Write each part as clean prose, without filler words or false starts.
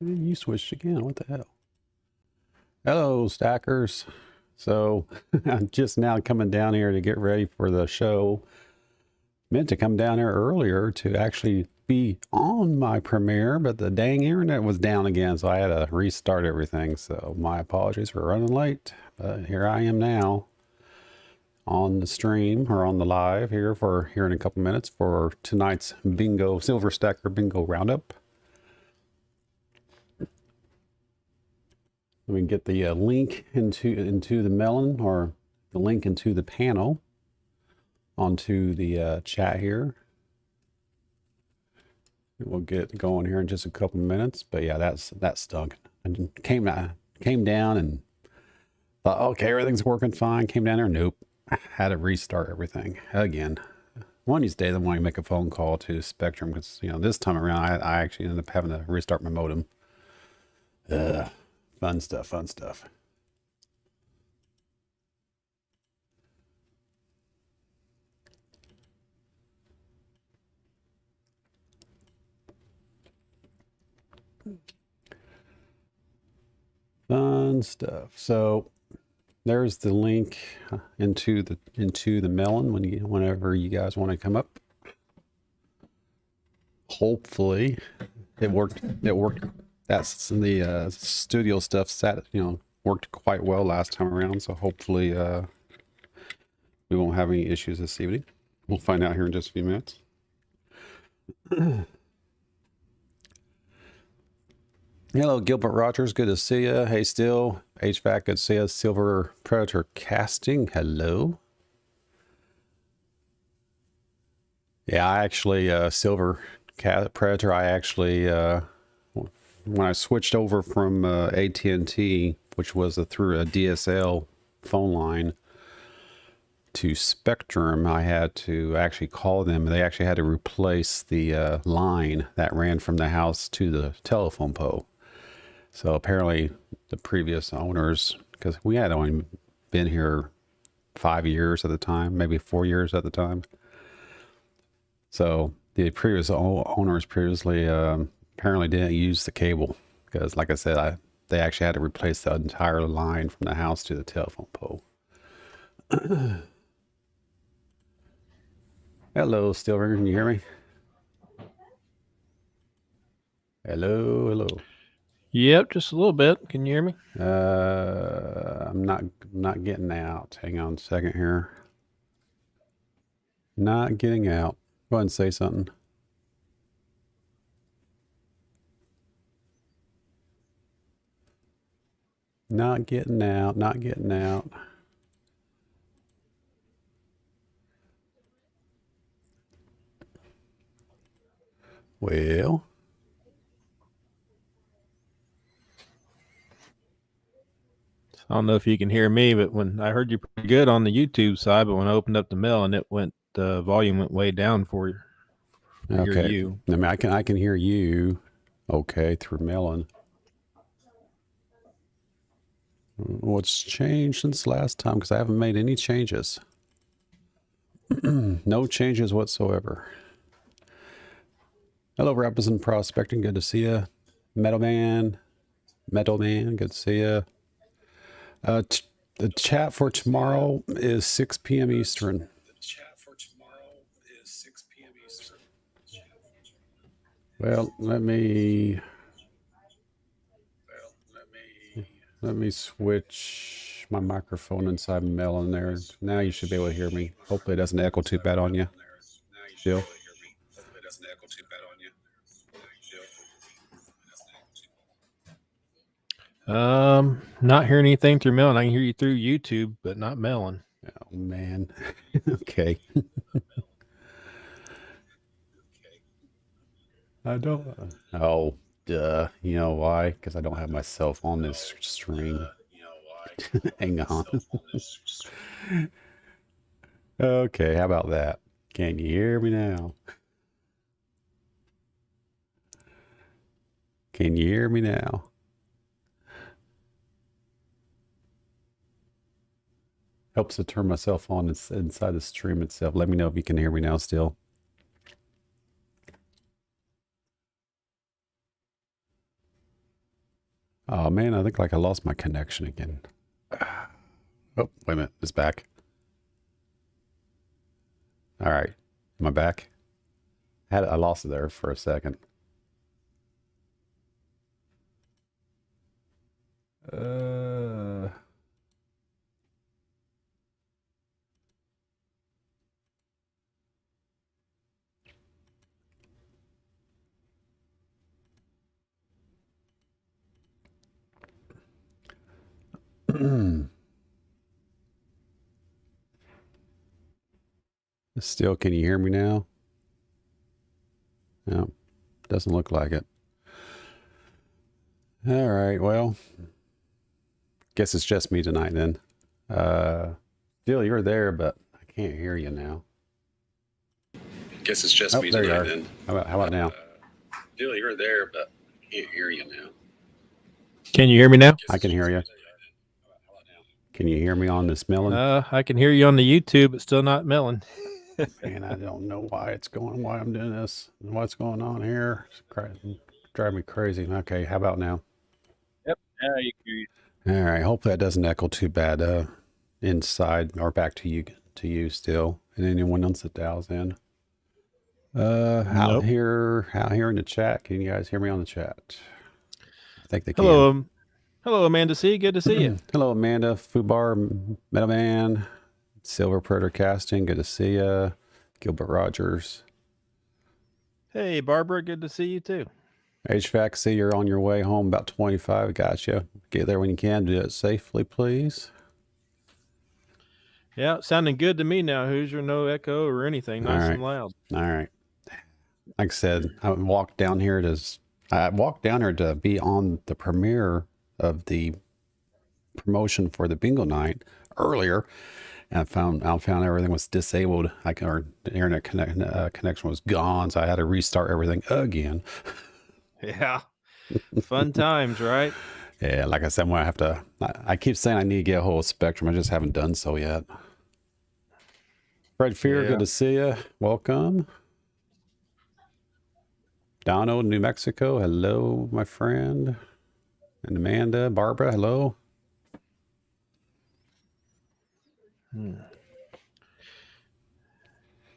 You switched again. What the hell? Hello, stackers. So I'm just now coming down here to get ready for the show. Meant to come down here earlier to actually be on my premiere, but the dang internet was down again, so I had to restart everything. So my apologies for running late, but here I am now on the stream or on the live here in a couple minutes for tonight's bingo, silver stacker bingo roundup. Let me get the link into the melon, or the link into the panel onto the chat here. We'll get going here in just a couple minutes. But yeah, that stunk. I came down and thought, okay, everything's working fine. Came down there, nope. I had to restart everything again. One of these days, I'm going to make a phone call to Spectrum because this time around, I actually ended up having to restart my modem. Fun stuff, fun stuff. Fun stuff. So there's the link into the melon whenever you guys want to come up. Hopefully it worked. That's the studio stuff worked quite well last time around, so hopefully we won't have any issues this evening. We'll find out here in just a few minutes. Hello, Gilbert Rogers. Good to see you. Hey, Still. HVAC, good to see you. Silver Predator Casting. Hello. Yeah, I actually, Silver Predator, I actually, when I switched over from AT&T, which was through a DSL phone line, to Spectrum, I had to actually call them. They actually had to replace the line that ran from the house to the telephone pole. So apparently the previous owners, because we had only been here 5 years at the time, maybe 4 years at the time. So the previous owners previously apparently didn't use the cable because, like I said, they actually had to replace the entire line from the house to the telephone pole. Hello, Stillringer, can you hear me? Hello. Yep, just a little bit. Can you hear me? I'm not getting out. Hang on a second here. Not getting out. Go ahead and say something. Not getting out. Well, I don't know if you can hear me, but when I heard you pretty good on the YouTube side, but when I opened up the mail and the volume went way down for okay. you. I mean, I can hear you. Okay, through Melon. What's changed since last time? Because I haven't made any changes. No changes whatsoever. Hello, Represent Prospecting. Good to see you. Metal Man, good to see you. The chat for tomorrow is 6 p.m. Eastern. Well, let me switch my microphone inside Melon there. Now you should be able to hear me. Hopefully it doesn't echo too bad on you. Still. Not hearing anything through Melon. I can hear you through YouTube, but not Melon. Oh man. Okay. I don't. Oh, duh. You know why? Because I don't have myself on this stream. Hang on. Okay, how about that? Can you hear me now? Can you hear me now? Helps to turn myself on inside the stream itself. Let me know if you can hear me now still. Oh man, I think like I lost my connection again. Oh, wait a minute, it's back. All right, am I back? I lost it there for a second. Uh, Still, can you hear me now? No, doesn't look like it. All right, well, guess it's just me tonight then. Still, you're there, but I can't hear you now. Guess it's just me tonight then. How about now? Still, you're there, but I can't hear you now. Can you hear me now? I can hear you. Can you hear me on this melon? I can hear you on the YouTube, but still not melon. Man, I don't know why I'm doing this. What's going on here? It's driving me crazy. Okay, how about now? Yep. Yeah, you can hear you. All right. Hopefully that doesn't echo too bad inside or back to you still. And anyone else that dials in. Out here in the chat. Can you guys hear me on the chat? I think they can. Hello, Amanda C. Good to see you. Hello, Amanda, Fubar, Metalman, Silver Predator Casting. Good to see you. Gilbert Rogers. Hey, Barbara. Good to see you too. HVAC, see you're on your way home about 25. Gotcha. Get there when you can. Do it safely, please. Yeah, sounding good to me now, Hoosier. No echo or anything. Nice and loud. All right. Like I said, I walked down here to be on the premiere of the promotion for the bingo night earlier, and I found everything was disabled. Or the internet connection was gone, so I had to restart everything again. Yeah, fun times, right? Yeah, like I said, I keep saying I need to get a hold of Spectrum. I just haven't done so yet. Fred Fear, good to see you. Welcome. Dono, New Mexico. Hello, my friend. And Amanda, Barbara, hello.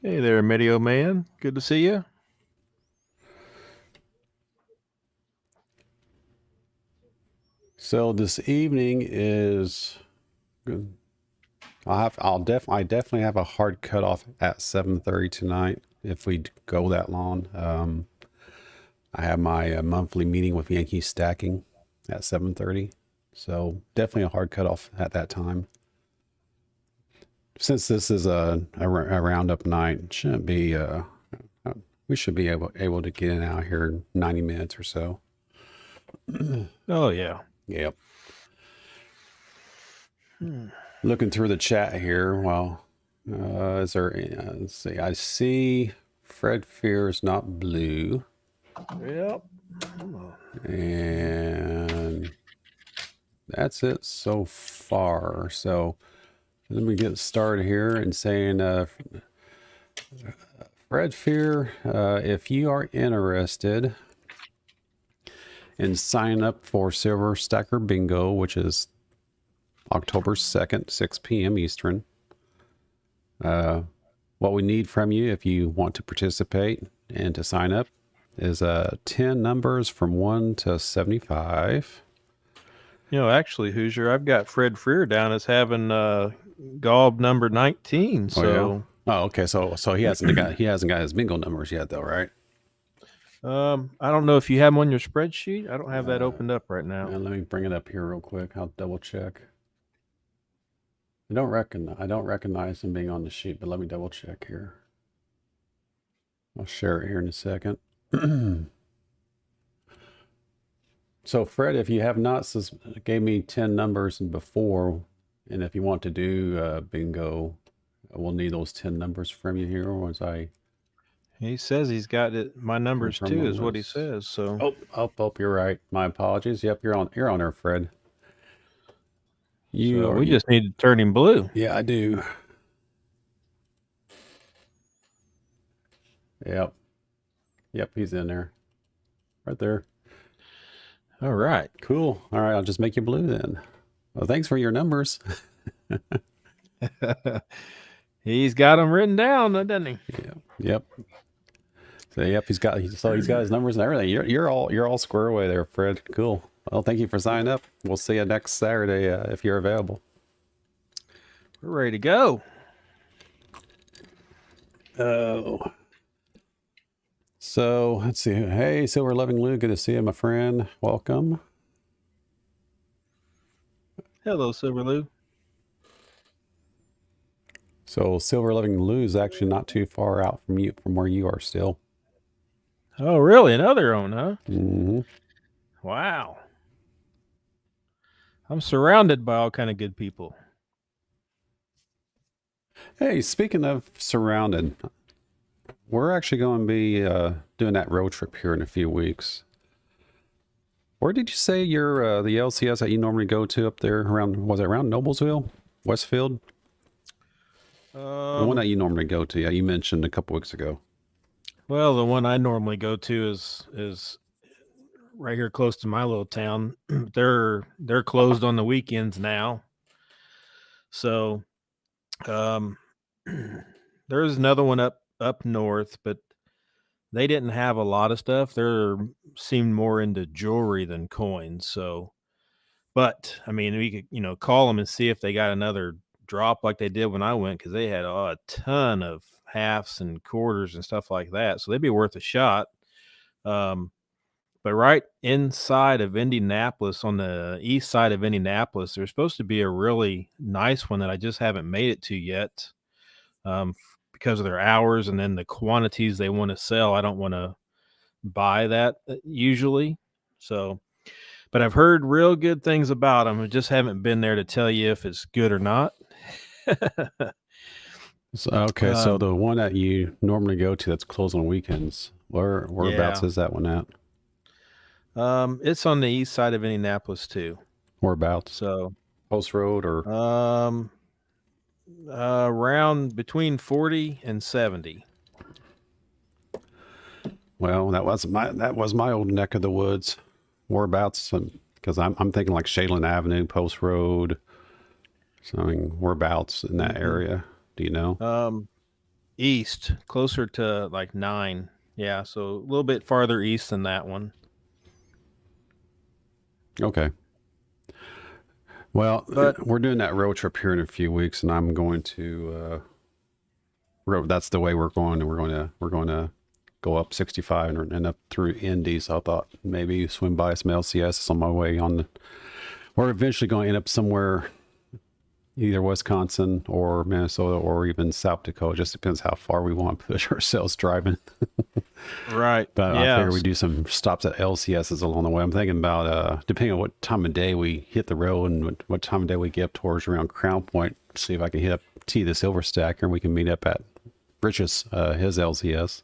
Hey there, Medio Man. Good to see you. So this evening is good. I definitely have a hard cutoff at 7:30 tonight if we go that long. I have my monthly meeting with Yankee Stacking at 7:30, so definitely a hard cutoff at that time. Since this is a roundup night, shouldn't be we should be able to get in out here in 90 minutes or so. Oh yeah. Yep. Looking through the chat here. Well, is there? Let's see. I see Fred Fear's not blue. Yep. And that's it so far. So let me get started here and saying, Fred Fear, if you are interested in signing up for Silver Stacker Bingo, which is October 2nd, 6 p.m. Eastern, what we need from you if you want to participate and to sign up is 10 numbers from 1 to 75. You know, actually, Hoosier, I've got Fred Freer down as having Gob number 19. So, okay. So he hasn't got his bingo numbers yet, though, right? I don't know if you have them on your spreadsheet. I don't have that opened up right now. Let me bring it up here real quick. I'll double check. I don't recognize him being on the sheet, but let me double check here. I'll share it here in a second. So Fred, if you have not gave me 10 numbers before, and if you want to do bingo, we'll need those 10 numbers from you here. Once he says he's got it. My numbers too is what he says. So you're right. My apologies. Yep, you're on there, Fred. We just need to turn him blue. Yeah, I do. Yep, he's in there, right there. All right. Cool. All right, I'll just make you blue then. Well, thanks for your numbers. He's got them written down, doesn't he? Yeah. Yep. So yep, he's got his numbers and everything. You're all square away there, Fred. Cool. Well, thank you for signing up. We'll see you next Saturday if you're available. We're ready to go. Oh. So let's see. Hey, Silver Loving Lou, good to see you, my friend. Welcome. Hello, Silver Lou. So Silver Loving Lou is actually not too far out from where you are still. Oh, really? Another own, huh? Mm-hmm. Wow. I'm surrounded by all kind of good people. Hey, speaking of surrounded, we're actually going to be doing that road trip here in a few weeks. Where did you say you're the LCS that you normally go to up there around? Was it around Noblesville, Westfield? The one that you normally go to. Yeah, you mentioned a couple weeks ago. Well, the one I normally go to is right here close to my little town. They're closed on the weekends now. So there's another one up north, but they didn't have a lot of stuff. They seemed more into jewelry than coins. So, but I mean, we could call them and see if they got another drop like they did when I went, because they had a ton of halves and quarters and stuff like that. So they'd be worth a shot. But right inside of Indianapolis, on the east side of Indianapolis, there's supposed to be a really nice one that I just haven't made it to yet, because of their hours and then the quantities they want to sell. I don't want to buy that usually. So, but I've heard real good things about them. I just haven't been there to tell you if it's good or not. Okay, so the one that you normally go to that's closed on weekends, whereabouts is that one at? It's on the east side of Indianapolis too. Whereabouts? So Post Road or around between 40 and 70. Well, that was my old neck of the woods. Whereabouts? Because I'm thinking like Shadeland Avenue, Post Road. So I mean, whereabouts in that area? Do you know? East, closer to like 9. Yeah, so a little bit farther east than that one. Okay. Well, we're doing that road trip here in a few weeks, and I'm going to. That's the way we're going, and we're going to go up 65 and up through Indy. So I thought maybe swim by some LCS on my way on. We're eventually going to end up somewhere, either Wisconsin or Minnesota or even South Dakota. It just depends how far we want to push ourselves driving. Right. But I figure we do some stops at LCSs along the way. I'm thinking about, depending on what time of day we hit the road and what time of day we get up towards around Crown Point, see if I can hit up T the Silver Stacker and we can meet up at Rich's, his LCS.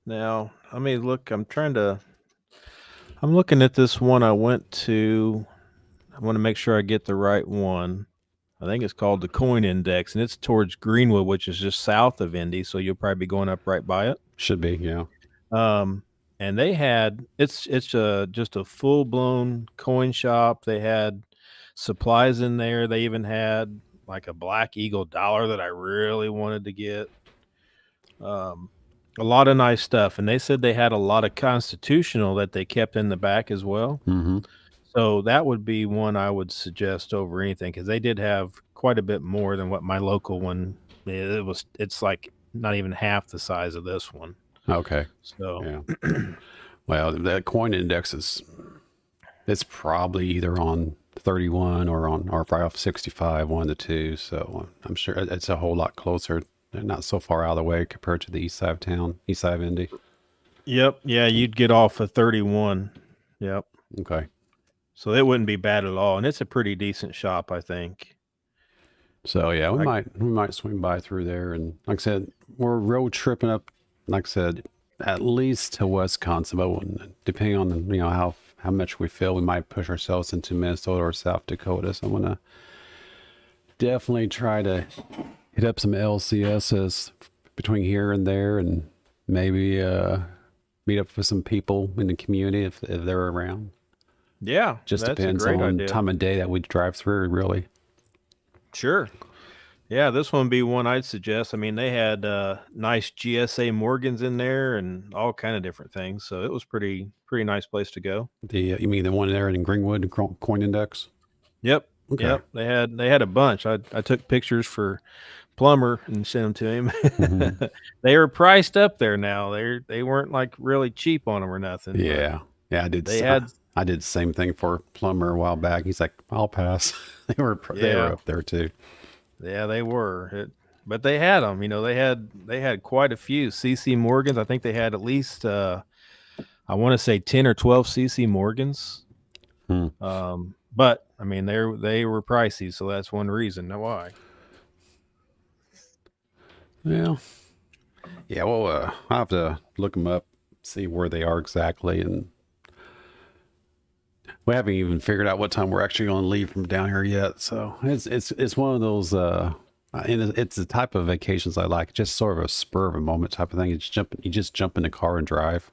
Now, I mean, look, I'm looking at this one I went to. I want to make sure I get the right one. I think it's called the Coin Index, and it's towards Greenwood, which is just south of Indy. So you'll probably be going up right by it. Should be, yeah. And they had it's just a full blown coin shop. They had supplies in there. They even had like a Black Eagle dollar that I really wanted to get. A lot of nice stuff, and they said they had a lot of constitutional that they kept in the back as well. Mm-hmm. So that would be one I would suggest over anything, because they did have quite a bit more than what my local one. It's like not even half the size of this one. Okay. So yeah. Well, the coin index it's probably either on 31 or probably off 65, one of the two. So I'm sure it's a whole lot closer. They're not so far out of the way compared to the east side of town, east side of Indy. Yep. Yeah, you'd get off of 31. Yep. Okay. So it wouldn't be bad at all, and it's a pretty decent shop, I think. So yeah, we might swing by through there, and like I said, we're road tripping up. Like I said, at least to Wisconsin, but depending on how much we feel, we might push ourselves into Minnesota or South Dakota. So I'm gonna definitely try to hit up some LCSs between here and there, and maybe meet up with some people in the community if they're around. Yeah, Just that's a depends great on idea. time of day that we drive through, really. Sure. Yeah, this one would be one I'd suggest. I mean, they had nice GSA Morgans in there and all kind of different things. So it was pretty nice place to go. You mean the one there in Greenwood, Coin Index? Yep. Okay. Yep. They had a bunch. I took pictures for Plumber and sent them to Hmm. him. They were priced up there now. They weren't like really cheap on them or nothing, but Yeah. Yeah, they had I did the same thing for a plumber a while back. He's like, "I'll pass." They were yeah. up there too. Yeah, they were. But they had them. They had quite a few CC Morgans. I think they had at least I want to say 10 or 12 CC Morgans. Hmm. But I mean they were pricey, so that's one reason why. Yeah. Yeah, well, I'll have to look them up, see where they are exactly, and we haven't even figured out what time we're actually going to leave from down here yet. So it's one of those, and it's the type of vacations I like, just sort of a spur of a moment type of thing. You just jump in the car and drive.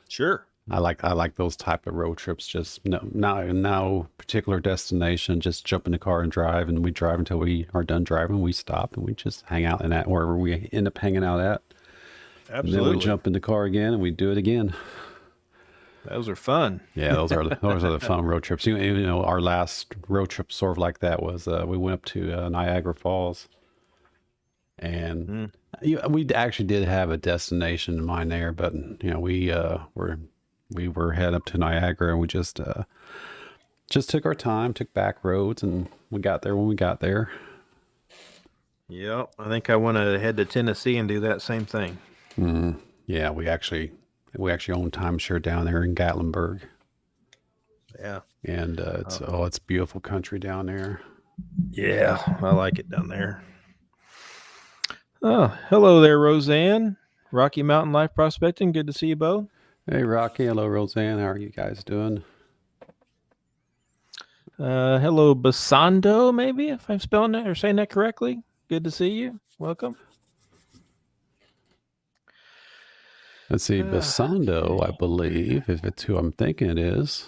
Sure. I like those type of road trips. Just no particular destination. Just jump in the car and drive, and we drive until we are done driving. We stop and we just hang out in that wherever we end up hanging out at. And then we Absolutely. jump in the car again and we do it again. Those are fun. Yeah, those are the fun road trips. You know, our last road trip sort of like that was we went up to Niagara Falls, and Mm. we actually did have a destination in mind there, but you know we were heading up to Niagara and we just took our time, took back roads, and we got there when we got there. Yep. I think I want to head to Tennessee and do that same thing. Yeah, we actually own timeshare down there in Gatlinburg, Yeah. and it's beautiful country down there. Yeah, I like it down there. Oh, hello there, Roseanne. Rocky Mountain Life Prospecting. Good to see you both. Hey, Rocky. Hello, Roseanne. How are you guys doing? Hello, Basando, maybe, if I'm spelling that or saying that correctly. Good to see you. Welcome. Let's see, Basando, I believe, if it's who I'm thinking it is.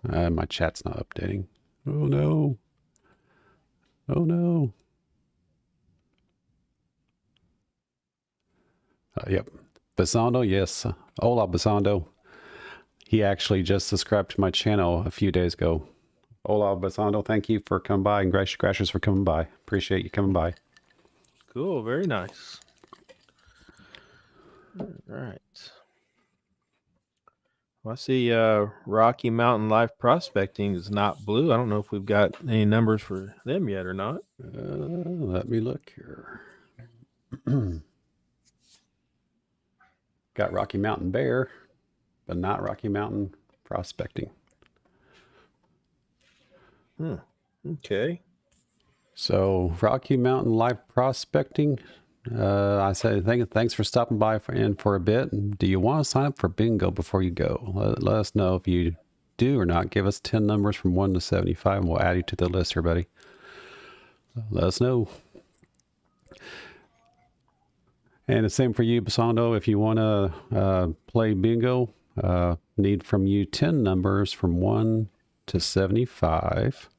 My chat's not updating. Oh no. Oh no. Yep. Basando, yes. Hola, Basando. He actually just subscribed to my channel a few days ago. Hola, Basando. Thank you for coming by, and gracious for coming by. Appreciate you coming by. Cool. Very nice. All right. Well, I see Rocky Mountain Life Prospecting is not blue. I don't know if we've got any numbers for them yet or not. Let me look here. Got Rocky Mountain Bear, but not Rocky Mountain Prospecting. Okay. So Rocky Mountain Life Prospecting. I say thanks for stopping by for a bit. And do you want to sign up for bingo before you go? Let us know if you do or not. Give us 10 numbers from 1 to 75 and we'll add you to the list here, buddy. Let us know. And the same for you, Basando. If you want to play bingo, need from you 10 numbers from 1 to 75.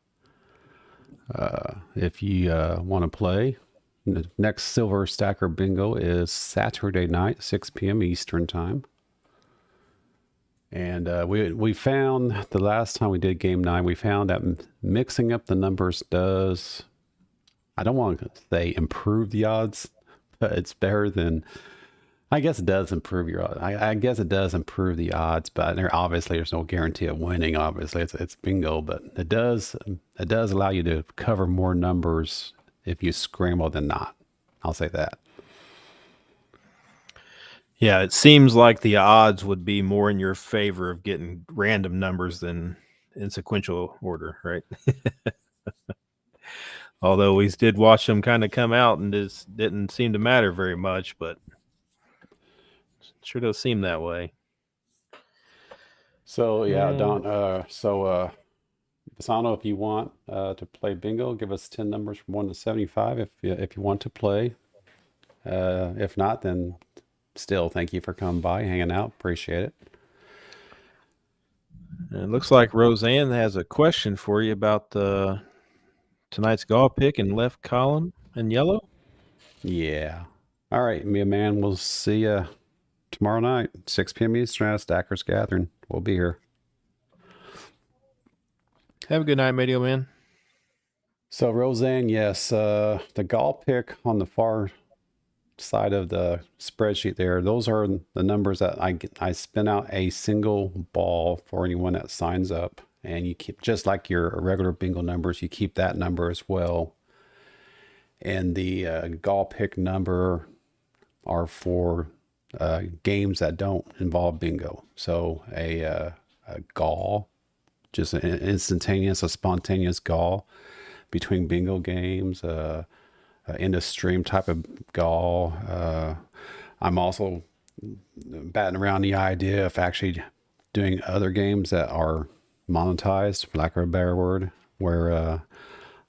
If you want to play, the next Silver Stacker Bingo is Saturday night, 6 p.m. Eastern Time. And we found the last time we did Game 9, we found that mixing up the numbers does, I don't want to say improve the odds, but it's better than, I guess it does improve your odds. I guess it does improve the odds, but there's no guarantee of winning. Obviously, it's bingo, but it does allow you to cover more numbers if you scramble than not. I'll say that. Yeah, it seems like the odds would be more in your favor of getting random numbers than in sequential order, right? Although we did watch them kind of come out and it didn't seem to matter very much, but sure does seem that way. So yeah, Yeah. Don. Basano, if you want to play bingo, give us 10 numbers from 1 to 75 if you want to play. If not, then still, thank you for coming by, hanging out. Appreciate it. And it looks like Roseanne has a question for you about tonight's golf pick in left column in yellow. Yeah. All right, me and man, we'll see you tomorrow night, 6 p.m. Eastern at Stackers Gathering. We'll be here. Have a good night, Medio Man. So Roseanne, yes, the golf pick on the far side of the spreadsheet there, those are the numbers that I spin out a single ball for anyone that signs up, and you keep, just like your regular bingo numbers, you keep that number as well. And the golf pick number are for games that don't involve bingo. So a gall, just an instantaneous, a spontaneous gall between bingo games, in the stream type of gall. I'm also batting around the idea of actually doing other games that are monetized, for lack of a better word, where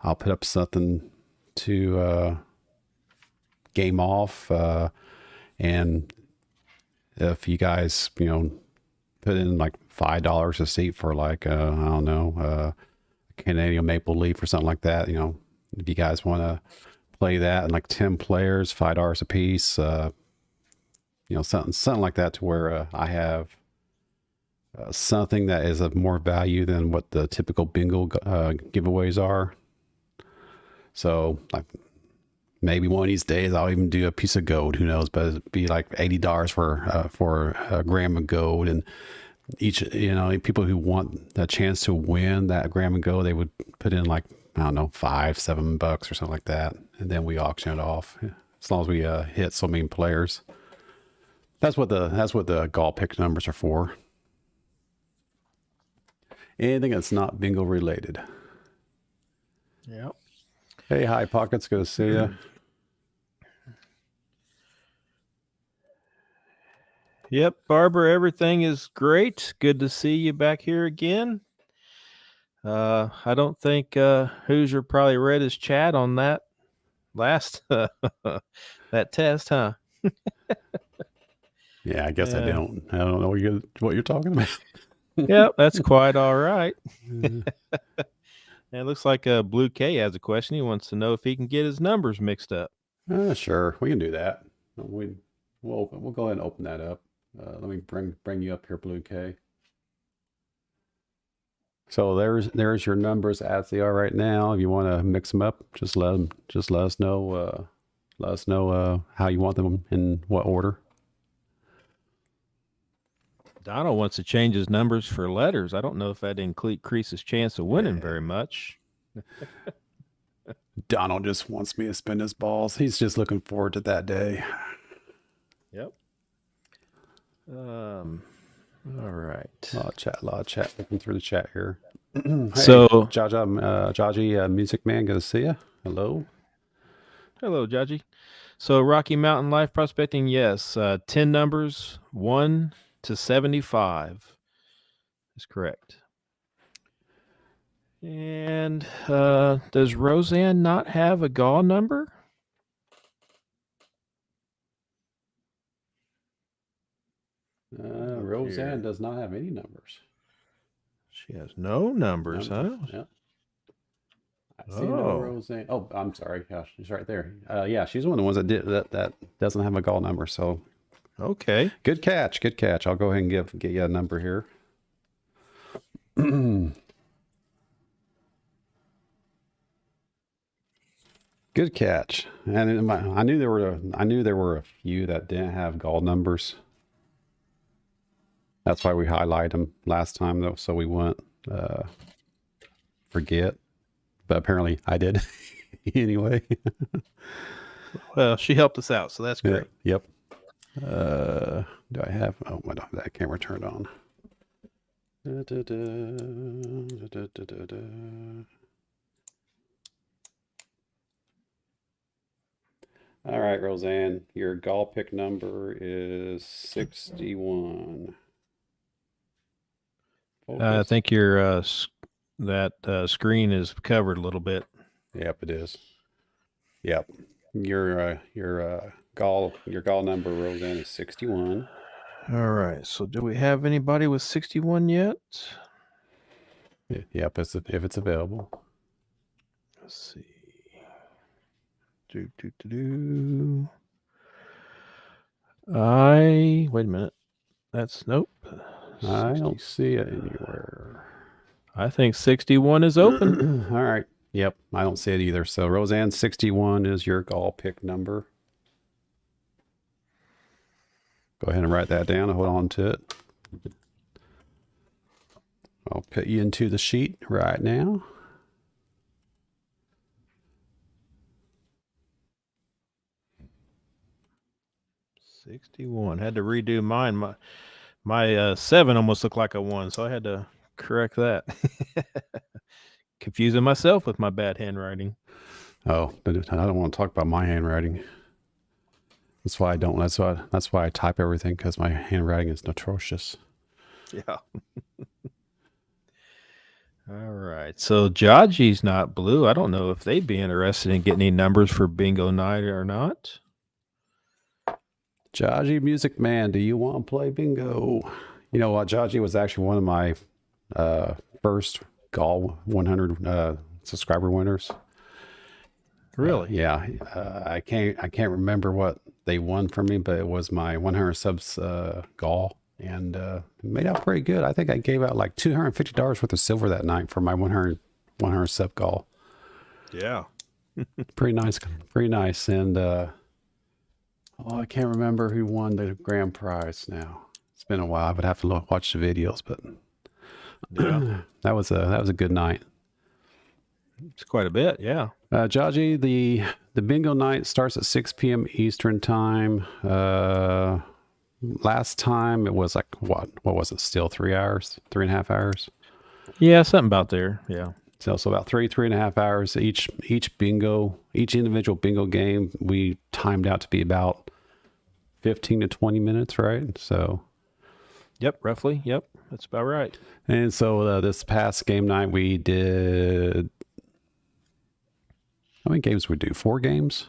I'll put up something to game off, and if you guys, put in like $5 a seat for like I don't know, Canadian Maple Leaf or something like that, if you guys want to play that, and like 10 players, $5 a piece, something like that, to where I have something that is of more value than what the typical bingo giveaways are. So like maybe one of these days I'll even do a piece of gold, who knows, but it'd be like $80 for a gram of gold. And each, people who want a chance to win that gram of gold, they would put in like, I don't know, $5-7 or something like that. And then we auction it off, as long as we hit so many players. That's what the golf pick numbers are for. Anything that's not bingo related. Yep. Hey, High Pockets, good to see you. Yep, Barbara, everything is great. Good to see you back here again. I don't think Hoosier probably read his chat on that last that test, huh? Yeah, I guess I don't know what you're talking about. Yep, that's quite all right. And it looks like Blue K has a question. He wants to know if he can get his numbers mixed up. Sure, we can do that. We'll go ahead and open that up. Let me bring you up here, Blue K. So there's your numbers as they are right now. If you want to mix them up, just let us know. Let us know how you want them, in what order. Donald wants to change his numbers for letters. I don't know if that increases chance of winning very much. Donald just wants me to spin his balls. He's just looking forward to that day. Yep. All right. A lot of chat. Looking through the chat here. Hey, So, Jaji, Music Man, good to see you. Hello, Jaji. So, Rocky Mountain Life Prospecting, yes. 10 numbers, 1 to 75 is correct. And does Roseanne not have a gall number? Roseanne does not have any numbers. She has no numbers, huh? Yeah. I see no Roseanne. Oh, I'm sorry. Gosh, she's right there. Yeah, she's one of the ones that doesn't have a gall number. So, okay. Good catch. I'll go ahead and get you a number here. Good catch. And I knew there were a few that didn't have gall numbers. That's why we highlighted them last time, though, so we wouldn't forget. But apparently I did anyway. Well, she helped us out, so that's great. Yep. Do I have? Oh, I don't have that camera turned on. All right, Roseanne, your gall pick number is 61. I think your that screen is covered a little bit. Yep, it is. Yep, your Your gall number, Roseanne, is 61. All right. So do we have anybody with 61 yet? Yep, if it's available. Let's see. Wait a minute. That's nope. I don't see it anywhere. I think 61 is open. All right. Yep, I don't see it either. So Roseanne, 61 is your gall pick number. Go ahead and write that down and hold on to it. I'll put you into the sheet right now. $61. Had to redo mine. My 7 almost looked like a 1, so I had to correct that. Confusing myself with my bad handwriting. Oh, but I don't want to talk about my handwriting. That's why I don't. That's why I type everything, because my handwriting is atrocious. Yeah. All right. So Jaji's not blue. I don't know if they'd be interested in getting any numbers for bingo night or not. Jaji Music Man, do you want to play bingo? You know what? Jaji was actually one of my first Gall 100 subscriber winners. Really? Yeah. I can't remember what they won from me, but it was my 100 subs Gall, and made out pretty good. I think I gave out like $250 worth of silver that night for my 100 sub Gall. Yeah. Pretty nice. Pretty nice. And I can't remember who won the grand prize now. It's been a while. I would have to watch the videos, but Yeah. that was a good night. It's quite a bit. Yeah. Jaji, the bingo night starts at 6 p.m. Eastern time. Last time it was like what was it? Still 3 hours, 3.5 hours. Yeah, something about there. Yeah. So about 3.5 hours each individual bingo game. We timed out to be about 15 to 20 minutes, right? So. Yep. Roughly. Yep. That's about right. And so this past game night we did. How many games we do? 4 games.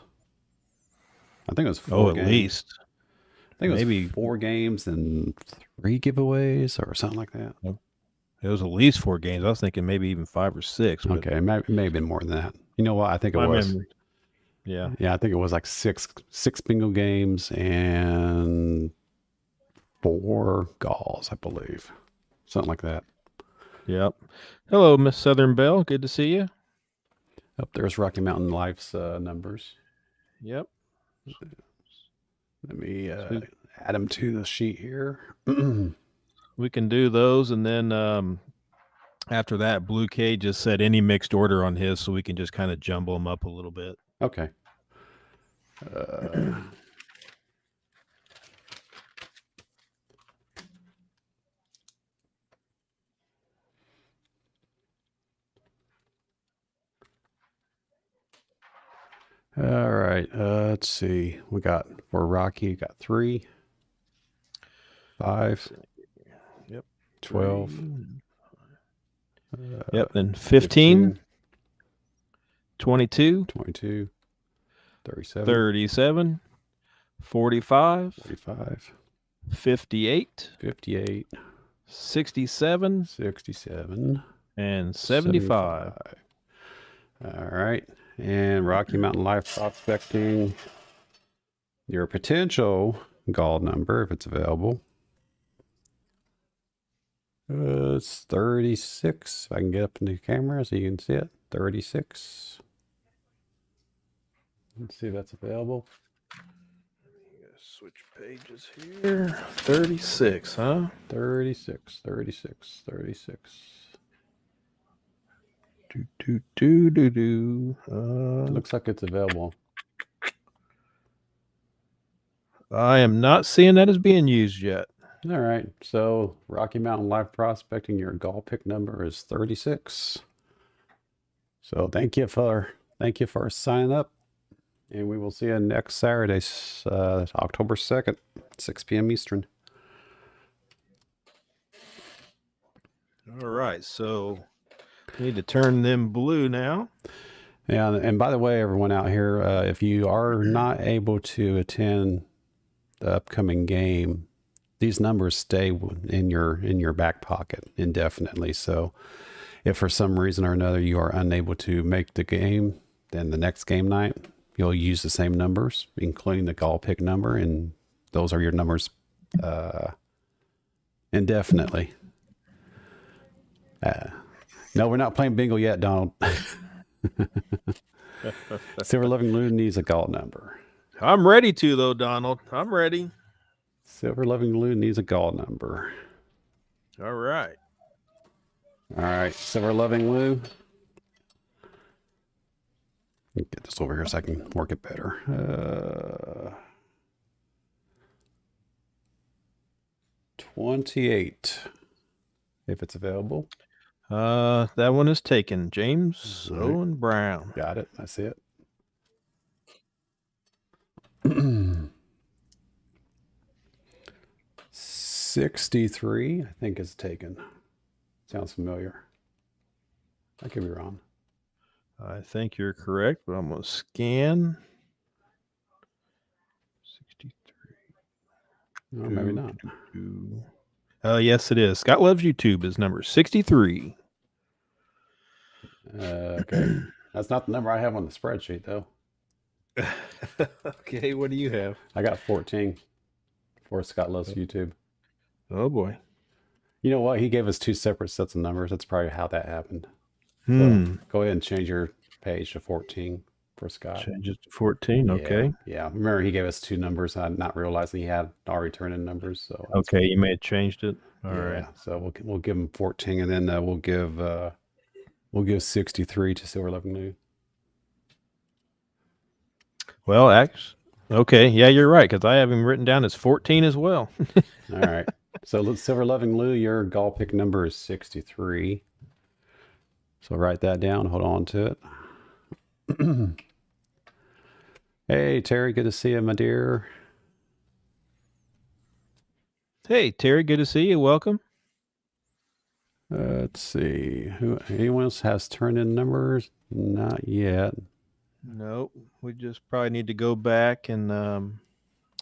I think it was 4 games. At least. I think it was maybe 4 games and 3 giveaways or something like that. It was at least 4 games. I was thinking maybe even 5 or 6. Okay, it may have been more than that. You know what? I think it was. Memory. Yeah. Yeah, I think it was like six bingo games and 4 galls, I believe. Something like that. Yep. Hello, Miss Southern Belle. Good to see you. Up there's Rocky Mountain Life's numbers. Yep. Let me add them to the sheet here. We can do those, and then after that, Blue K just said any mixed order on his, so we can just kind of jumble them up a little bit. Okay. All right. Let's see. We got for Rocky, we got 3, 5. Yep. 12. Yep. Then 15, 22, 22, 37, 37, 45, 45, 58, 58, 67, 67, and 75. All right. And Rocky Mountain Life Prospecting, your potential gall number, if it's available. It's 36. If I can get up into the camera so you can see it. 36. Let's see if that's available. Switch pages here. 36, huh? 36, 36, 36. Looks like it's available. I am not seeing that as being used yet. All right. So Rocky Mountain Life Prospecting, your gall pick number is 36. So thank you for signing up. And we will see you next Saturday, October 2nd, 6 p.m. Eastern. All right. So we need to turn them blue now. Yeah, and by the way, everyone out here, if you are not able to attend the upcoming game, these numbers stay in your back pocket indefinitely. So, if for some reason or another you are unable to make the game, then the next game night you'll use the same numbers, including the gall pick number, and those are your numbers indefinitely. No, we're not playing bingo yet, Donald. Silver Loving Loon needs a gall number. I'm ready to, though, Donald. I'm ready. Silver Loving Loon needs a gall number. All right. All right, Silver Loving Lou. Get this over here so I can work it better. 28, if it's available. That one is taken. James Right. Owen Brown. Got it. I see it. 63, I think, is taken. Sounds familiar. I could be wrong. I think you're correct, but I'm going to scan. 63. No, maybe not. Yes, it is. Scott Loves YouTube is number 63. Okay. That's not the number I have on the spreadsheet, though. Okay, what do you have? I got 14 for Scott Loves YouTube. Oh, boy. You know what? He gave us 2 separate sets of numbers. That's probably how that happened. So go ahead and change your page to 14 for Scott. Change it to 14. Okay. Yeah. Remember, he gave us 2 numbers, not realizing he had already turned in numbers. So Okay, you may have changed it. All yeah, right. So we'll give him 14, and then we'll give 63 to Silver Loving Lou. Well, okay. Yeah, you're right, because I have him written down as 14 as well. All right. So Silver Loving Lou, your gall pick number is 63. So write that down. Hold on to it. Hey, Terry, good to see you, my dear. Hey, Terry, good to see you. Welcome. Let's see. Anyone else has turned in numbers? Not yet. Nope. We just probably need to go back and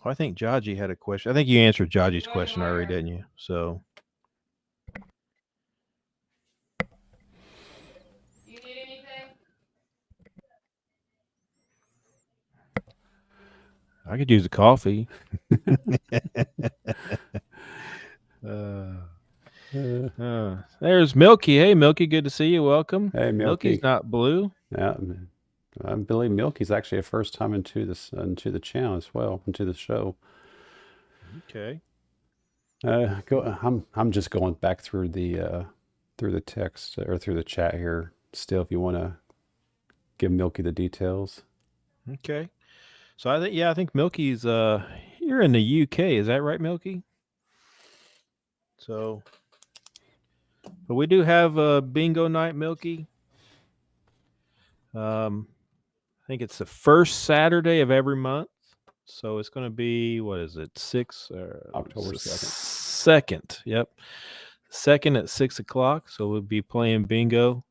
I think Jaji had a question. I think you answered Jaji's question already, didn't you? So You need anything? I could use a coffee. There's Milky. Hey, Milky, good to see you. Welcome. Hey, Milky. Milky's not blue. Yeah, I believe Milky's actually a first time into the channel as well, into the show. Okay. I'm just going back through the text or through the chat here. Still, if you want to give Milky the details. Okay. So I think Milky's you're in the UK, is that right, Milky? So, but we do have a bingo night, Milky. I think it's the first Saturday of every month. So it's going to be, what is it? October 2nd. 2nd. Yep. 2nd at 6 o'clock. So we'll be playing bingo.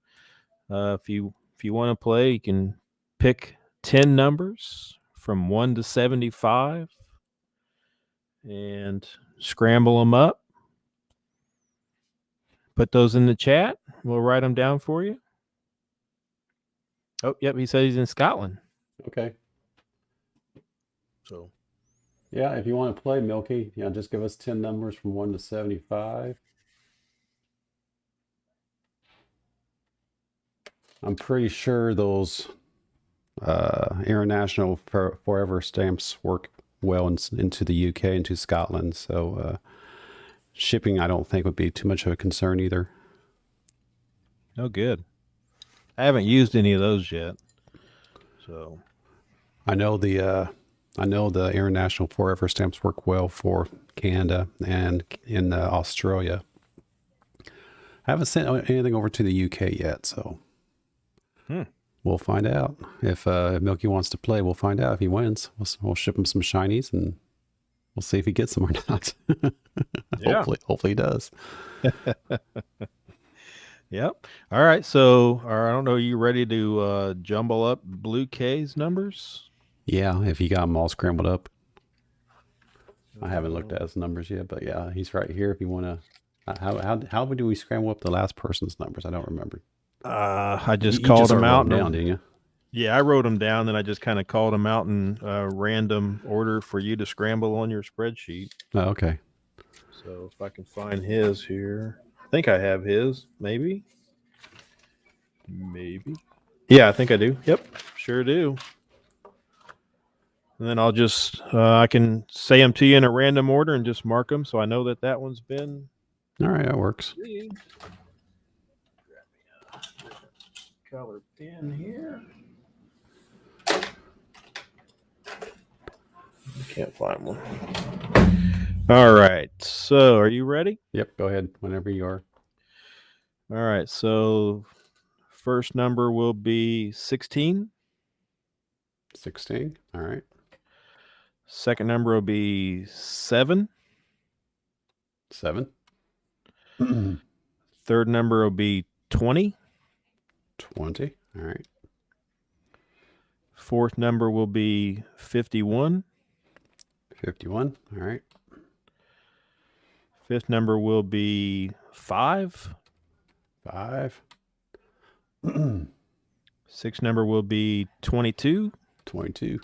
If you want to play, you can pick 10 numbers from 1 to 75 and scramble them up. Put those in the chat. We'll write them down for you. Oh, yep. He said he's in Scotland. Okay. So, yeah, if you want to play Milky, just give us 10 numbers from 1 to 75. I'm pretty sure those international forever stamps work well into the UK and to Scotland. So shipping, I don't think, would be too much of a concern either. oh, good. I haven't used any of those yet. So, I know the international forever stamps work well for Canada and in Australia. I haven't sent anything over to the UK yet, so we'll find out. If Milky wants to play, we'll find out. If he wins, we'll ship him some shinies and we'll see if he gets them or not. Yeah. Hopefully he does. Yep. All right. So, I don't know. Are you ready to jumble up Blue K's numbers? Yeah, if you got them all scrambled up. I haven't looked at his numbers yet, but yeah, he's right here. If you want to, how do we scramble up the last person's numbers? I don't remember. I just You called just them wrote out. them down, didn't you? Yeah, I wrote them down, and I just kind of called them out in random order for you to scramble on your spreadsheet. Oh, okay. So if I can find his here, I think I have his. Maybe. Yeah, I think I do. Yep, sure do. And then I'll just I can say them to you in a random order and just mark them so I know that that one's been. All right, that works. Color pen here. Can't find one. All right. So, are you ready? Yep, go ahead whenever you are. All right. So, first number will be 16. 16. All right. Second number will be 7. 7. Third number will be 20. 20. All right. Fourth number will be 51. 51. All right. Fifth number will be 5. 5. Sixth number will be 22. 22.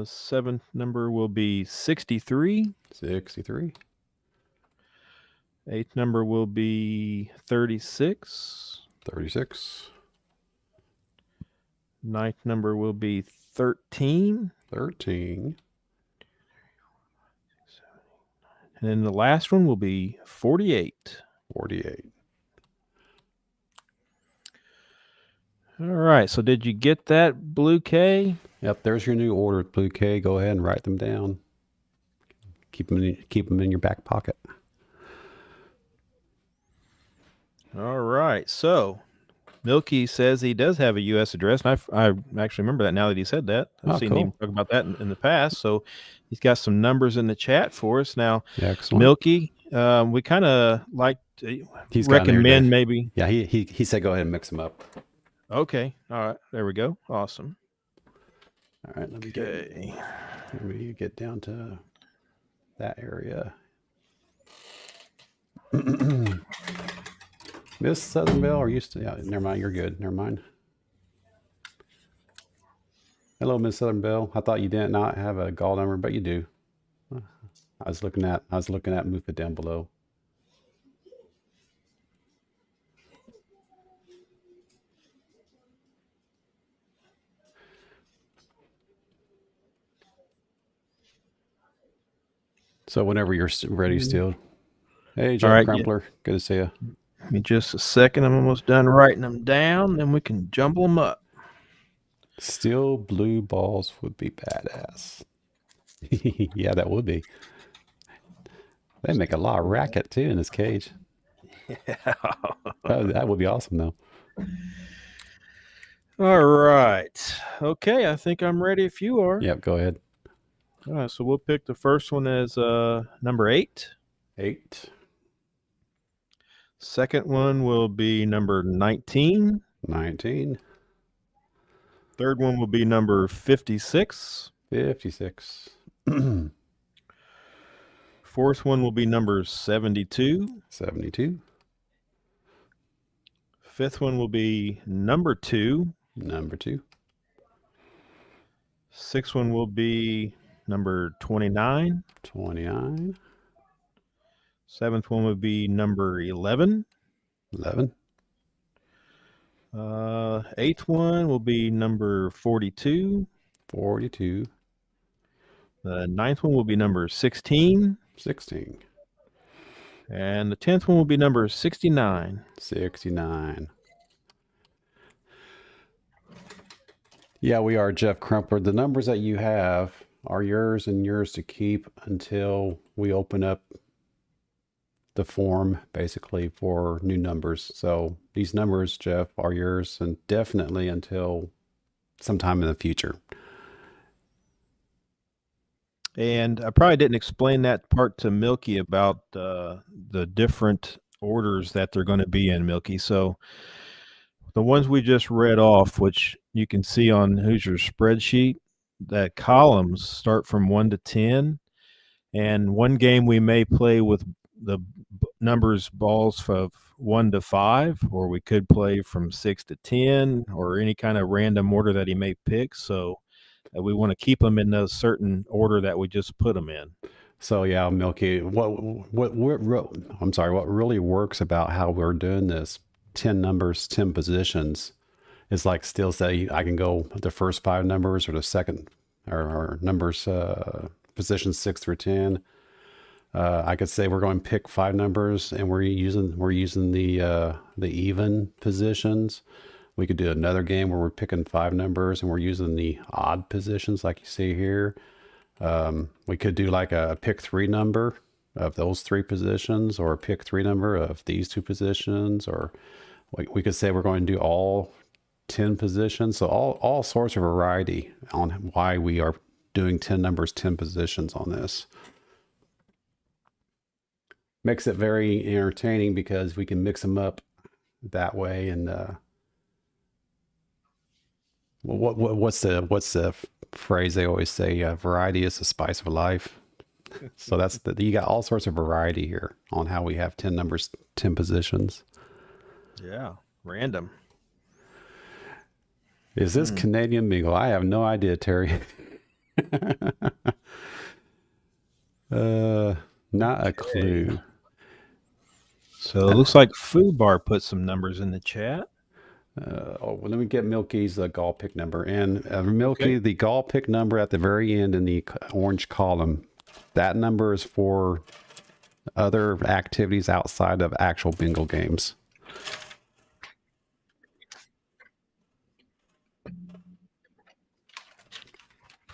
Seventh number will be 63. 63. Eighth number will be 36. 36. Ninth number will be 13. 13. And then the last one will be 48. 48. All right. So did you get that, Blue K? Yep, there's your new order, Blue K. Go ahead and write them down. Keep them in your back pocket. All right. So Milky says he does have a U.S. address. And I actually remember that now that he said that. I've seen him talk about that in the past. So he's got some numbers in the chat for us. Now, excellent. Milky, we kind of like to recommend maybe. Yeah, he said go ahead and mix them up. Okay. All right. There we go. Awesome. All right. Let me get down to that area. Miss Southern Belle, are you still? Yeah, never mind. You're good. Never mind. Hello, Miss Southern Belle. I thought you did not have a gall number, but you do. I was looking at move it down below. So whenever you're ready, still. Hey, Jeff Crumpler. Yeah. Good to see you. Give me just a second. I'm almost done writing them down. Then we can jumble them up. Steel blue balls would be badass. Yeah, that would be. They make a lot of racket too in this cage. Yeah. That would be awesome though. All right. Okay, I think I'm ready if you are. Yep, go ahead. All right, so we'll pick the first one as number 8. 8. Second one will be number 19. 19. Third one will be number 56. 56. Fourth one will be number 72. 72. Fifth one will be number 2. Number 2. Sixth one will be number 29. 29. Seventh one would be number 11. 11. Eighth one will be number 42. 42. The ninth one will be number 16. 16. And the 10th one will be number 69. 69. Yeah, we are, Jeff Crumpler. The numbers that you have are yours and yours to keep until we open up the form basically for new numbers. So these numbers, Jeff, are yours and definitely until sometime in the future. And I probably didn't explain that part to Milky about the different orders that they're going to be in, Milky. So the ones we just read off, which you can see on Hoosier's spreadsheet, that columns start from 1 to 10. And one game we may play with the numbers balls of 1 to 5, or we could play from 6 to 10, or any kind of random order that he may pick. So we want to keep them in the certain order that we just put them in. So yeah, Milky, what I'm sorry, what really works about how we're doing this 10 numbers, 10 positions is like still say I can go the first 5 numbers or the second or numbers positions 6 through 10. I could say we're going to pick 5 numbers and we're using the even positions. We could do another game where we're picking 5 numbers and we're using the odd positions like you see here. We could do like a pick 3 number of those 3 positions, or a pick 3 number of these 2 positions, or we could say we're going to do all 10 positions. So all sorts of variety on why we are doing 10 numbers, 10 positions on this. Makes it very entertaining because we can mix them up that way. And what's the phrase they always say? Variety is the spice of life. So you got all sorts of variety here on how we have 10 numbers, 10 positions. Yeah, random. Is this Canadian Mingle? I have no idea, Terry. Not a clue. So it looks like Food Bar put some numbers in the chat. Let me get Milky's gall pick number. And Milky, the gall pick number at the very end in the orange column, that number is for other activities outside of actual bingo games.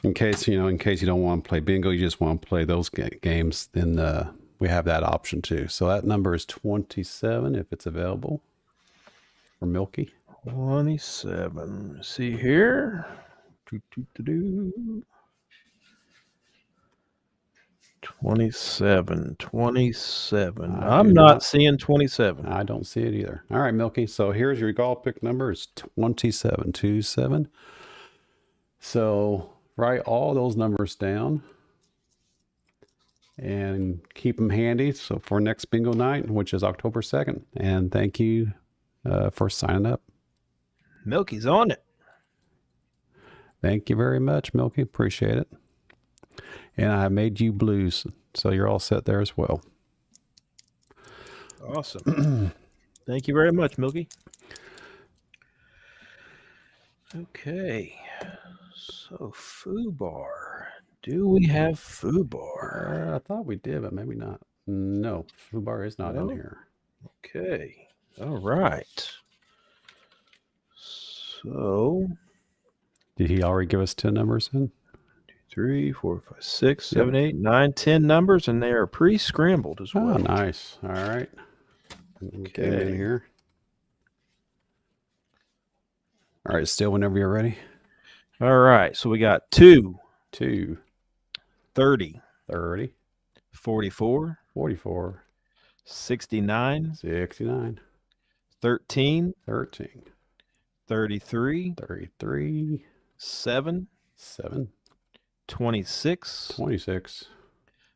In case you don't want to play bingo, you just want to play those games, then we have that option too. So that number is 27 if it's available for Milky. 27. See here. 27. I'm not seeing 27. I don't see it either. All right, Milky. So here's your gall pick number. It's 27. So write all those numbers down and keep them handy. So for next bingo night, which is October 2nd. And thank you for signing up. Milky's on it. Thank you very much, Milky. Appreciate it. And I made you blues, so you're all set there as well. Awesome. Thank you very much, Milky. Okay. So, Food Bar. Do we have Food Bar? I thought we did, but maybe not. No, Food Bar is not in here. Okay. All right. So, did he already give us 10 numbers in? 3, 4, 5, 6, 7, 8, 9, 10 numbers, and they are pre-scrambled as well. Oh, nice. All right. Get him in here. All right, still whenever you're ready. All right, so we got 2, 30, 44, 69, 13, 33, 7, 26,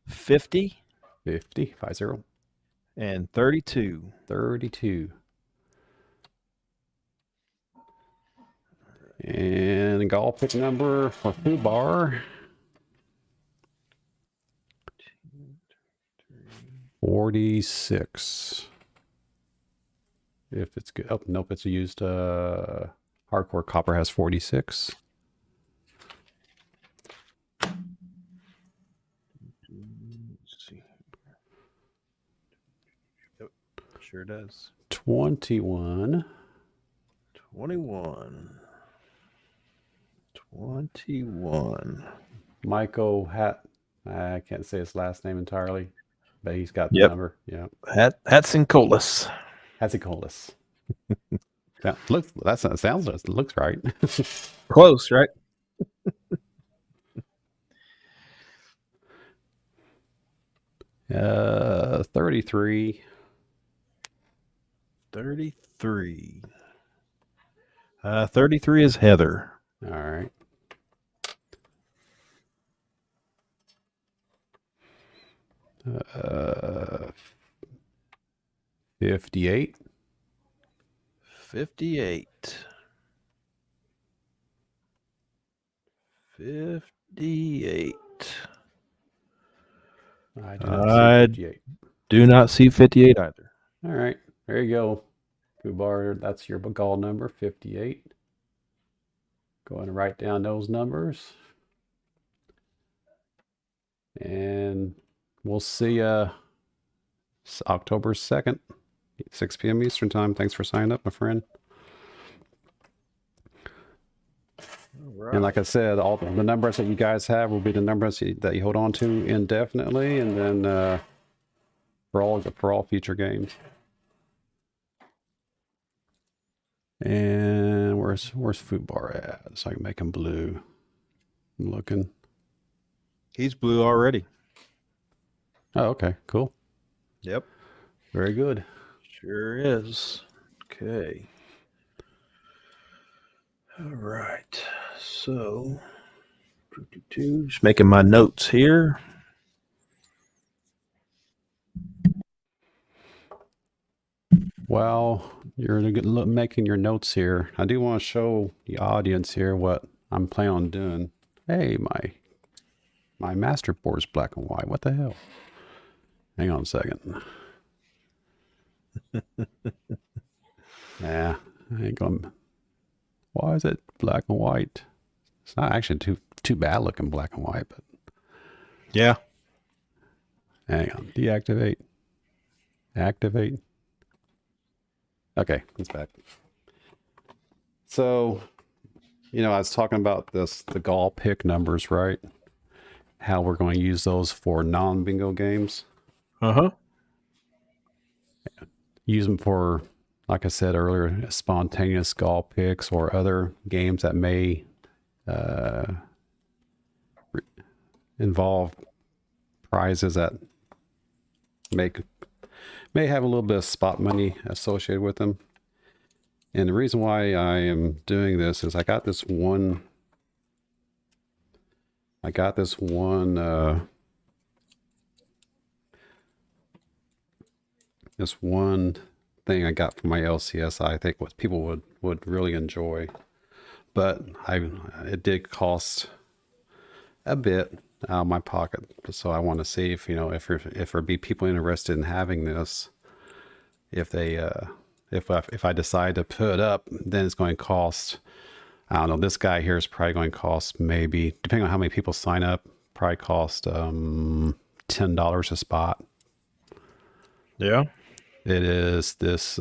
50, and 32. And the gall pick number for Food Bar, 46. If it's good. Oh, nope, it's used. Hardcore Copper has 46. Let's see. Yep, sure does. 21. 21. Michael Hat. I can't say his last name entirely, but he's got the number. Yeah. Hatzinkolis. Hatzinkolis. Looks right. Close, right? 33. 33. 33 is Heather. All right. Uh, 58. 58. 58. I do not see 58. Do not see 58 either. All right. There you go. Fubar, that's your call number, 58. Go ahead and write down those numbers. And we'll see you October 2nd, 6 p.m. Eastern time. Thanks for signing up, my friend. Right. And like I said, all the numbers that you guys have will be the numbers that you hold on to indefinitely, and then for all future games. And where's Fubar at? So I can make him blue. I'm looking. He's blue already. Oh, okay, cool. Yep. Very good. Sure is. Okay. All right. So, just making my notes here. While you're making your notes here, I do want to show the audience here what I'm planning on doing. Hey, my master board is black and white. What the hell? Hang on a second. Yeah, I ain't going. Why is it black and white? It's not actually too bad looking black and white, but Yeah. hang on. Deactivate. Activate. Okay, it's back. So, I was talking about the gall pick numbers, right? How we're going to use those for non-bingo games. Uh-huh. Use them for, like I said earlier, spontaneous gall picks or other games that may involve prizes that may have a little bit of spot money associated with them. And the reason why I am doing this is I got this one thing I got from my LCS I think what people would really enjoy. But it did cost a bit out of my pocket. So I want to see if there be people interested in having this. If I decide to put it up, then it's going to cost, I don't know, this guy here is probably going to cost, maybe, depending on how many people sign up, probably cost $10 a spot. Yeah. It is this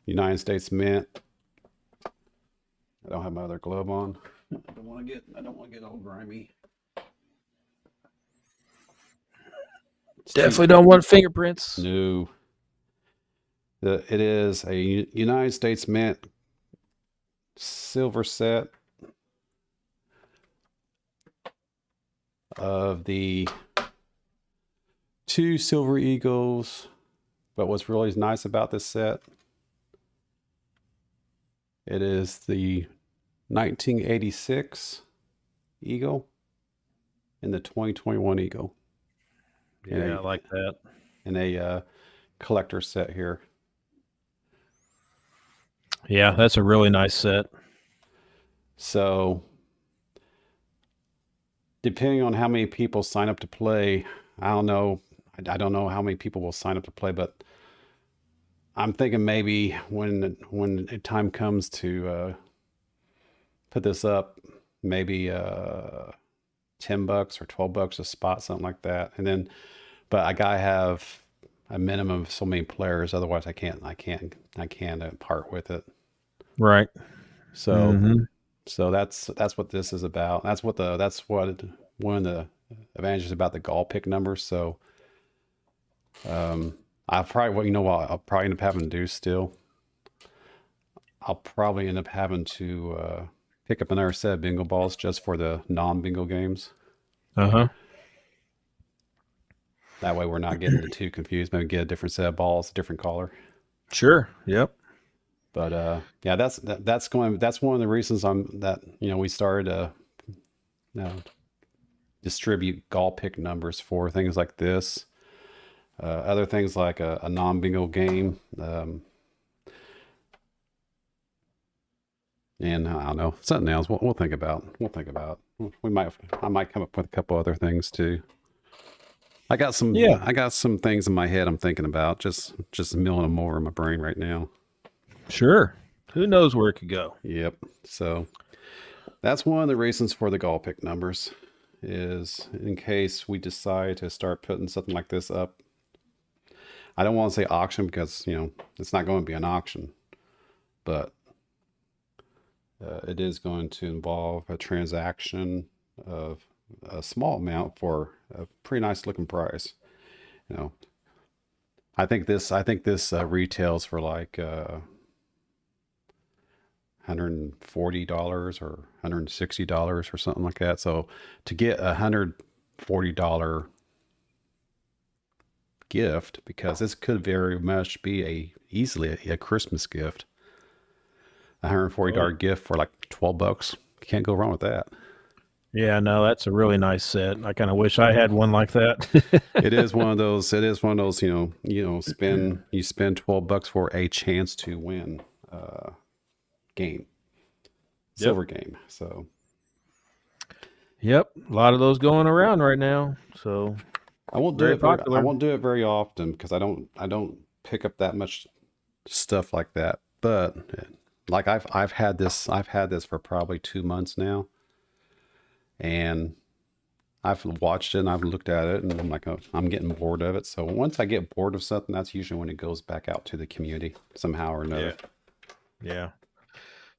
United States Mint. I don't have my other glove on. I don't want to get all grimy. Definitely don't want fingerprints. No. It is a United States Mint silver set of the 2 silver eagles. But what's really nice about this set, it is the 1986 eagle and the 2021 eagle. Yeah, I like that. In a collector set here. Yeah, that's a really nice set. So, depending on how many people sign up to play, I don't know how many people will sign up to play, but I'm thinking maybe when the time comes to put this up, maybe $10 or $12 a spot, something like that. And then, but I gotta have a minimum of so many players, otherwise I can't part with it. Right. So, so that's what this is about. That's what one of the advantages about the gall pick numbers. So, I'll probably end up having to do still. I'll probably end up having to pick up another set of bingo balls just for the non-bingo games. Uh-huh. That way we're not getting too confused. Maybe get a different set of balls, a different color. Sure. Yep. But yeah, that's one of the reasons we started to distribute gall pick numbers for things like this. Other things like a non-bingo game. And I don't know, something else we'll think about. I might come up with a couple other things too. I got some things in my head I'm thinking about, just milling them over in my brain right now. Sure. Who knows where it could go? Yep. So that's one of the reasons for the gall pick numbers, is in case we decide to start putting something like this up. I don't want to say auction because, it's not going to be an auction, but it is going to involve a transaction of a small amount for a pretty nice looking price. I think this retails for like $140 or $160 or something like that. So to get $140 gift, because this could very much be easily a Christmas gift. $140 gift for like $12. You can't go wrong with that. Yeah, no, that's a really nice set. I kind of wish I had one like that. It is one of those, spend $12 for a chance to win game. Silver game. So yep, a lot of those going around right now. So I won't do it. I won't do it very often because I don't pick up that much stuff like that. But like I've had this for probably 2 months now, and I've watched it and I've looked at it and I'm like, oh, I'm getting bored of it. So once I get bored of something, that's usually when it goes back out to the community somehow or another. Yeah.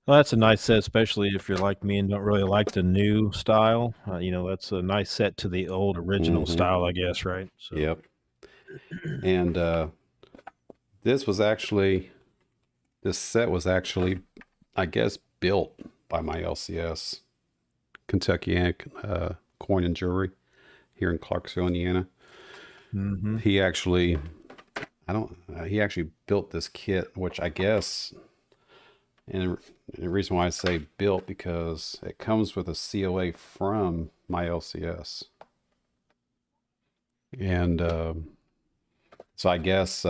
Well, that's a nice set, especially if you're like me and don't really like the new style. That's a nice set to the old original style, I guess, right? So. Yep. And this set was actually, I guess, built by my LCS, Kentucky Coin and Jewelry here in Clarksville, Indiana. Mm-hmm. He actually built this kit, which I guess, and the reason why I say built, because it comes with a COA from my LCS. And so I guess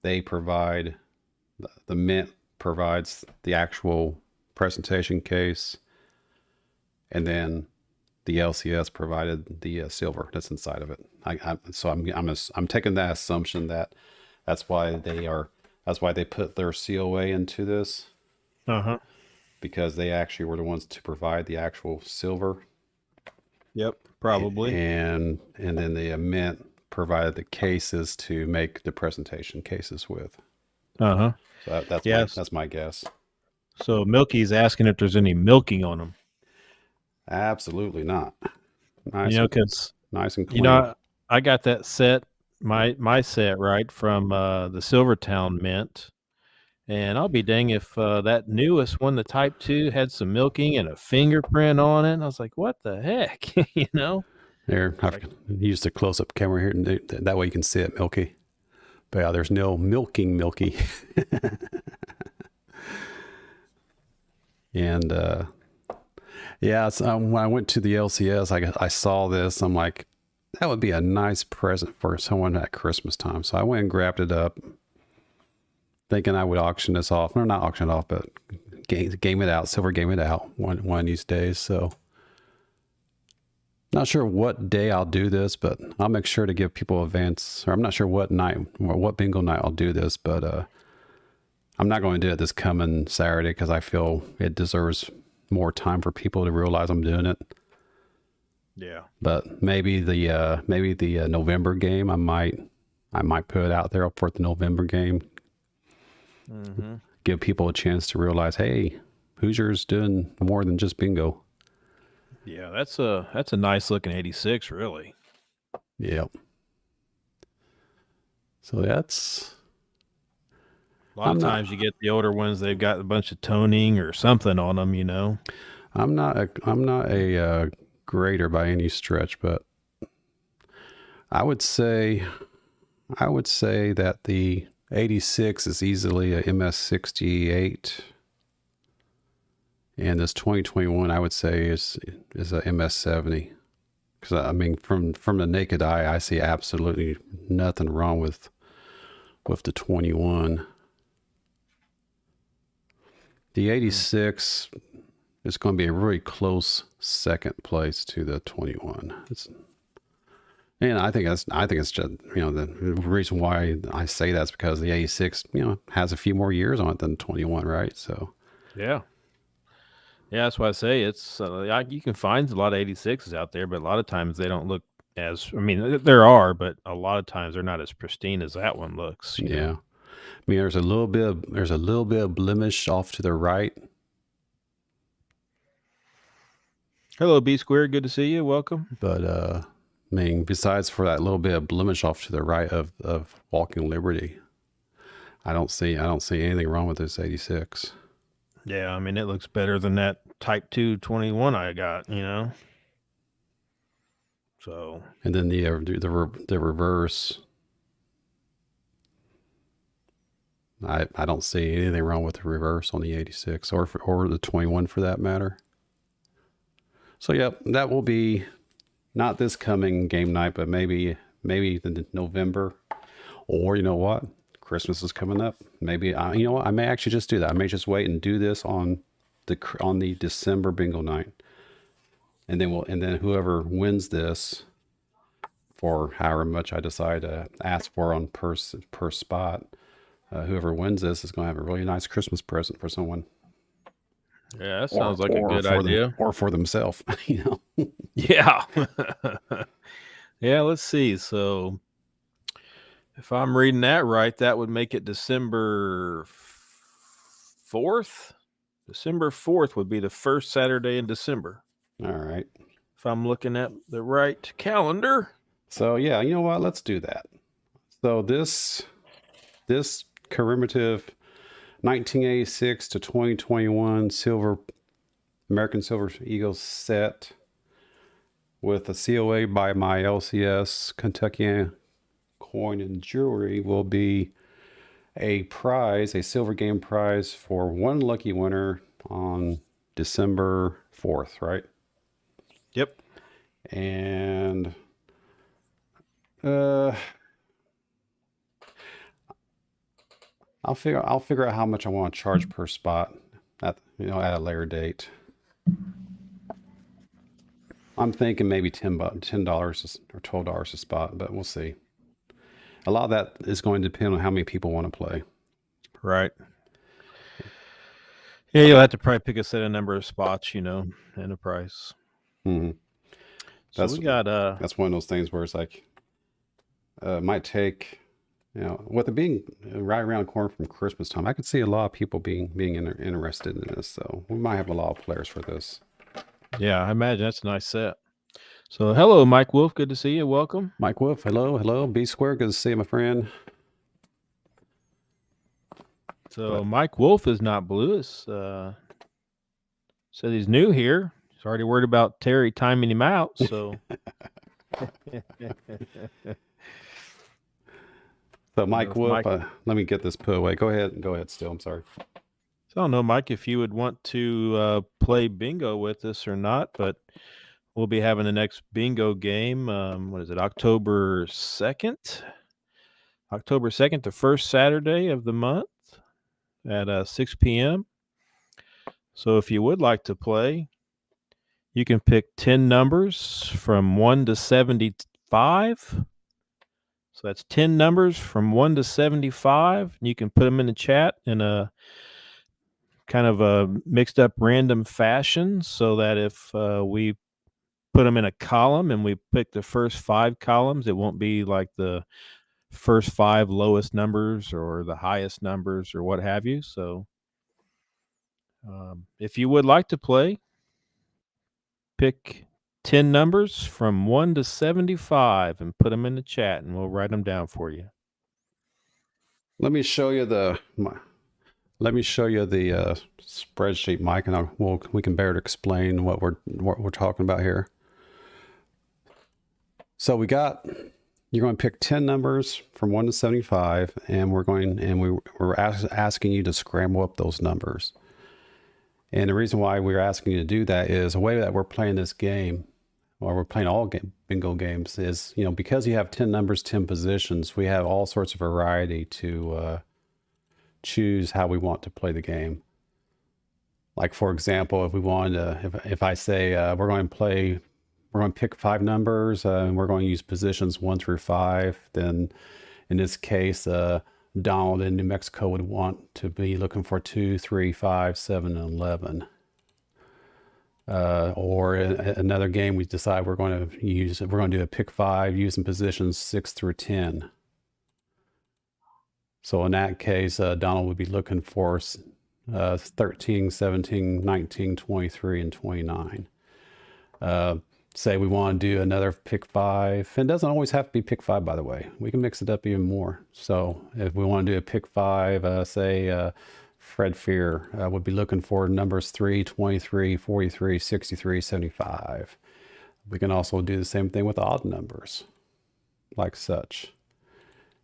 they provide, the Mint provides the actual presentation case, and then the LCS provided the silver that's inside of it. I'm taking that assumption that that's why they put their COA into this. Because they actually were the ones to provide the actual silver. Yep, probably. And then the Mint provided the cases to make the presentation cases with. So that's my guess. So Milky's asking if there's any milking on them. Absolutely not. Nice, because nice and clean. I got that set, my set right from the Silvertown Mint. And I'll be dang if that newest one, the Type 2, had some milking and a fingerprint on it. And I was like, what the heck? There, I've used a close-up camera here, and that way you can see it, Milky. But yeah, there's no milking Milky. And when I went to the LCS, I saw this. I'm like, that would be a nice present for someone at Christmas time. So I went and grabbed it up, thinking I would auction this off. Or not auction it off, but game it out, silver game it out one of these days. So not sure what day I'll do this, but I'll make sure to give people advance. Or I'm not sure what night or what bingo night I'll do this, but I'm not going to do it this coming Saturday because I feel it deserves more time for people to realize I'm doing it. Yeah. But maybe the November game, I might put it out there for the November game. Mm-hmm. Give people a chance to realize, hey, Hoosier's doing more than just bingo. Yeah, that's a nice looking 86, really. Yep. So that's a lot of times you get the older ones, they've got a bunch of toning or something on them, I'm not a grader by any stretch, but I would say that the 86 is easily a MS68, and this 2021 I would say is a MS70. Because I mean, from the naked eye, I see absolutely nothing wrong with the 21. The 86 is going to be a really close second place to the 21. And I think it's just, the reason why I say that's because the 86, has a few more years on it than 21, right? So Yeah. Yeah, that's why I say it's you can find a lot of 86s out there, but a lot of times they don't look as. I mean, there are, but a lot of times they're not as pristine as that one looks. you know? yeah, I mean, there's a little bit of blemish off to the right. Hello, B Square. Good to see you. Welcome. But I mean, besides for that little bit of blemish off to the right of Walking Liberty, I don't see anything wrong with this 86. Yeah, I mean it looks better than that Type 2 21 I got. So And then the reverse, I don't see anything wrong with the reverse on the 86 or the 21 for that matter. So yeah, that will be not this coming game night, but maybe in November, or you know what, Christmas is coming up. Maybe I may actually just do that. I may just wait and do this on the December bingo night, and then whoever wins this, for however much I decide to ask for on per spot, whoever wins this is going to have a really nice Christmas present for someone. yeah, that sounds like a good idea. Or for themselves, Yeah. Yeah, let's see. So if I'm reading that right, that would make it December 4th. December 4th would be the first Saturday in December. All right. If I'm looking at the right calendar. So yeah, you know what? Let's do that. So this commemorative 1986 to 2021 American Silver Eagles set with a COA by my LCS Kentucky Coin and Jewelry will be a silver game prize for one lucky winner on December 4th, right? Yep. And I'll figure out how much I want to charge per spot at a later date. I'm thinking maybe $10 or $12 a spot, but we'll see. A lot of that is going to depend on how many people want to play. Right. Yeah, you'll have to probably pick a set number of spots, and a price. Mm-hmm. So we got that's one of those things where it's like might take, with it being right around the corner from Christmas time, I could see a lot of people being interested in this. So we might have a lot of players for this. Yeah, I imagine that's a nice set. So hello, Mike Wolf. Good to see you. Welcome. Mike Wolf. Hello. B Square. Good to see you, my friend. So Mike Wolf is not blue. It's, says he's new here. He's already worried about Terry timing him out. So, so Mike Wolf, let me get this put away. Go ahead. Still, I'm sorry. So I don't know, Mike, if you would want to play bingo with us or not, but we'll be having the next bingo game. What is it? October 2nd. October 2nd, the first Saturday of the month at 6 p.m. So if you would like to play, you can pick 10 numbers from 1 to 75. So that's 10 numbers from 1 to 75. You can put them in the chat in a kind of a mixed up random fashion, so that if we put them in a column and we pick the first 5 columns, it won't be like the first 5 lowest numbers or the highest numbers or what have you. So if you would like to play, pick 10 numbers from 1 to 75 and put them in the chat, and we'll write them down for you. Let me show you the spreadsheet, Mike, and we can better explain what we're talking about here. So we got You're going to pick 10 numbers from 1 to 75, and we're asking you to scramble up those numbers. And the reason why we're asking you to do that is the way that we're playing this game, or we're playing all bingo games, is, you know, because you have 10 numbers, 10 positions, we have all sorts of variety to choose how we want to play the game. Like, for example, if we wanted to, if I say we're going to pick 5 numbers and we're going to use positions 1 through 5, then in this case, Donald in New Mexico would want to be looking for 2, 3, 5, 7, and 11. Or in another game, we decide we're going to do a pick 5 using positions 6 through 10. So in that case, Donald would be looking for 13, 17, 19, 23, and 29. Say we want to do another pick 5. It doesn't always have to be pick 5, by the way. We can mix it up even more. So if we want to do a pick 5, say Fred Fear would be looking for numbers 3, 23, 43, 63, 75. We can also do the same thing with odd numbers, like such.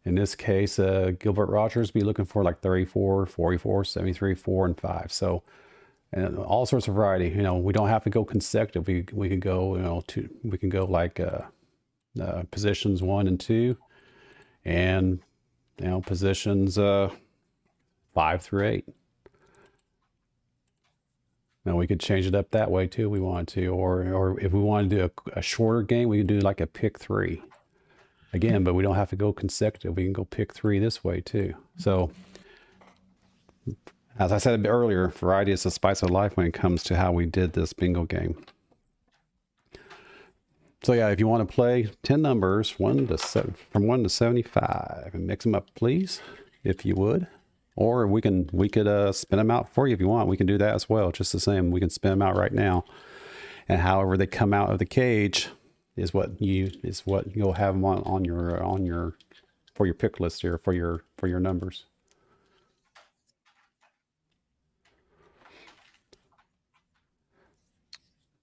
In this case, Gilbert Rogers would be looking for like 34, 44, 73, 4, and 5. So, and all sorts of variety. You know, we don't have to go consecutive. We can go, you know, we can go like positions 1 and 2, and, you know, positions 5 through 8. Now we could change it up that way too. If we want to, or if we want to do a shorter game, we can do like a pick 3. Again, but we don't have to go consecutive. We can go pick 3 this way too. So, as I said earlier, variety is the spice of life when it comes to how we did this bingo game. So yeah, if you want to play 10 numbers, from 1 to 75, and mix them up, please, if you would. Or we could spin them out for you if you want. We can do that as well, just the same. We can spin them out right now, and however they come out of the cage is what you'll have them on your for your pick list here for your numbers.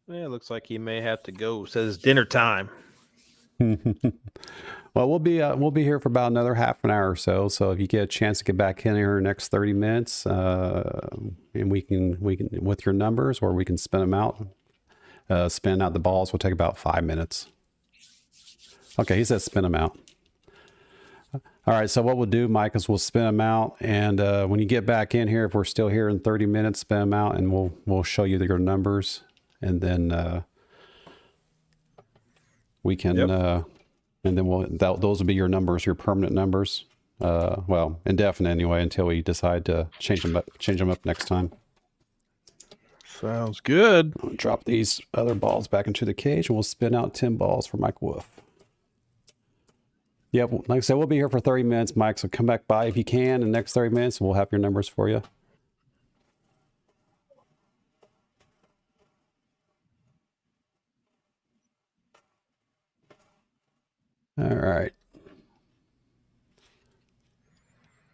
Yeah, looks like he may have to go. Says dinner time. Well, we'll be here for about another half an hour or so. So if you get a chance to get back in here in the next 30 minutes, and we can with your numbers, or we can spin them out. Spin out the balls will take about 5 minutes. Okay, he says spin them out. All right, so what we'll do, Mike, is we'll spin them out, and when you get back in here, if we're still here in 30 minutes, spin them out, and we'll show you your numbers, and then we can, and then those will be your numbers, your permanent numbers. Well, indefinite anyway, until we decide to change them up next time. Sounds good. I'll drop these other balls back into the cage, and we'll spin out 10 balls for Mike Wolf. Yeah, like I said, we'll be here for 30 minutes, Mike, so come back by if you can in the next 30 minutes, and we'll have your numbers for you. All right.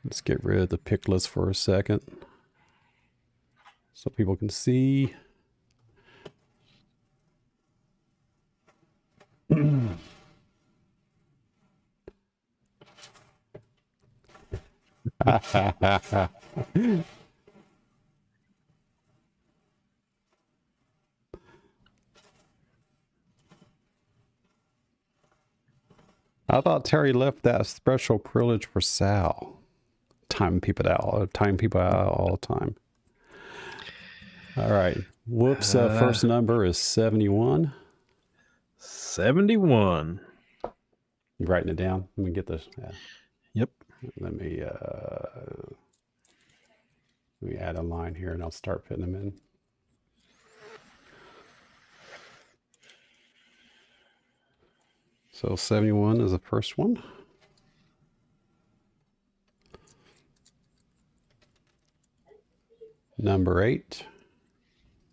Let's get rid of the pick list for a second so people can see. I thought Terry left that special privilege for Sal. Time people out all the time. All right. Whoops. First number is 71. 71. You writing it down? Let me get this. Yep. Let me add a line here, and I'll start putting them in. So 71 is the first one. Number 8.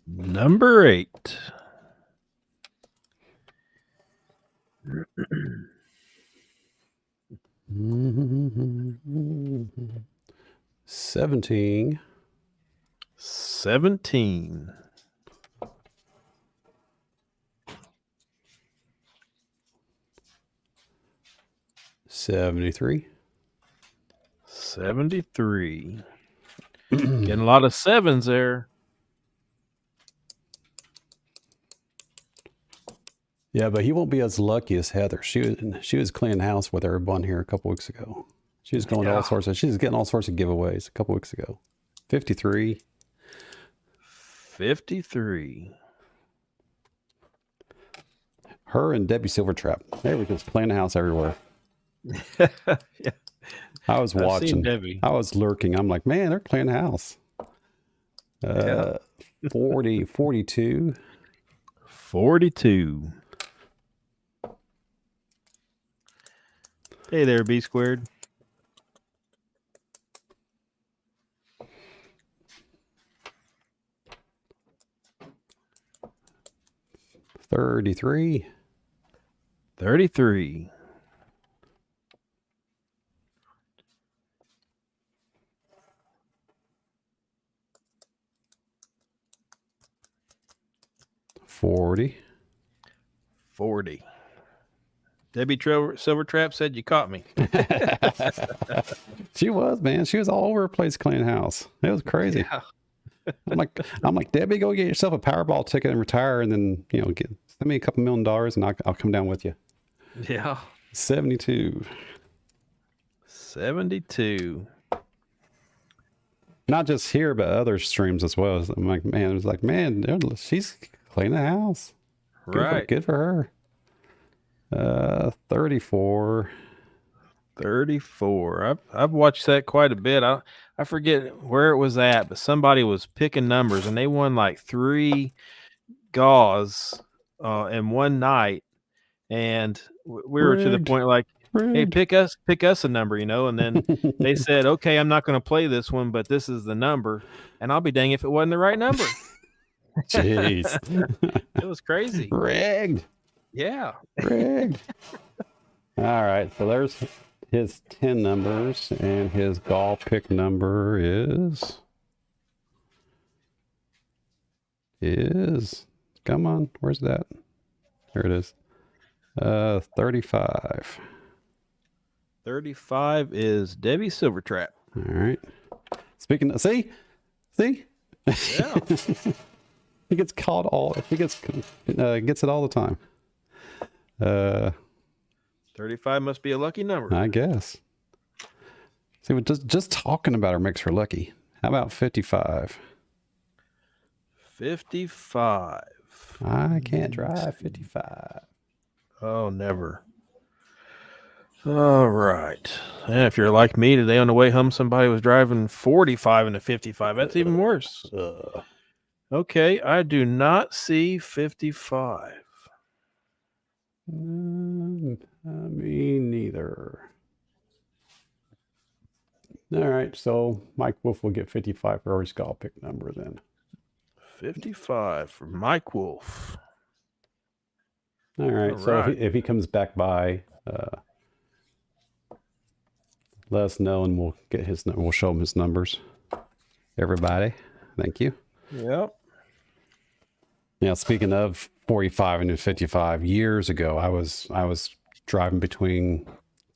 Number 8. $17. 17. 73. 73. Getting a lot of sevens there. Yeah, but he won't be as lucky as Heather. She was cleaning house with everyone here a couple weeks ago. She was going to all sorts of. She was getting all sorts of giveaways a couple weeks ago. 53. 53. Her and Debbie Silvertrap. They were just playing the house everywhere. Yeah. I was I've seen watching. Debbie. I was lurking. I'm like, man, they're playing the house. 40, 42. 42. Hey there, B squared. 33. 33. 40. 40. Debbie Silvertrap said you caught me. She was, man. She was all over the place cleaning house. It was crazy. Yeah. I'm like, Debbie, go get yourself a Powerball ticket and retire, and then send me a couple $1 million, and I'll come down with you. Yeah. 72. 72. Not just here, but other streams as well. I'm like, man, it was like, man, she's cleaning the house. Right. Good for her. 34. 34. I've watched that quite a bit. I forget where it was at, but somebody was picking numbers and they won like 3 gauze in one night. And we were to the point like, hey, pick us a number, and then they said, okay, I'm not going to play this one, but this is the number. And I'll be dang if it wasn't the right number. Jeez. It was crazy. Rigged. Yeah. Rigged. All right. So there's his 10 numbers, and his golf pick number is come on, where's that? There it is. 35. 35 is Debbie Silvertrap. All right. Speaking of, see? Yeah. He gets caught gets it all the time. 35 must be a lucky number. I guess. See, but just talking about her makes her lucky. How about 55? 55. I can't drive 55. Oh, never. All right. And if you're like me today on the way home, somebody was driving 45 into 55. That's even worse. Okay, I do not see 55. Me neither. All right, so Mike Wolf will get 55 for his golf pick number then. 55 for Mike Wolf. All right, All so right. if he comes back by, let us know and we'll get we'll show him his numbers. Everybody, thank you. Yep. Now, speaking of 45 and 55, years ago, I was driving between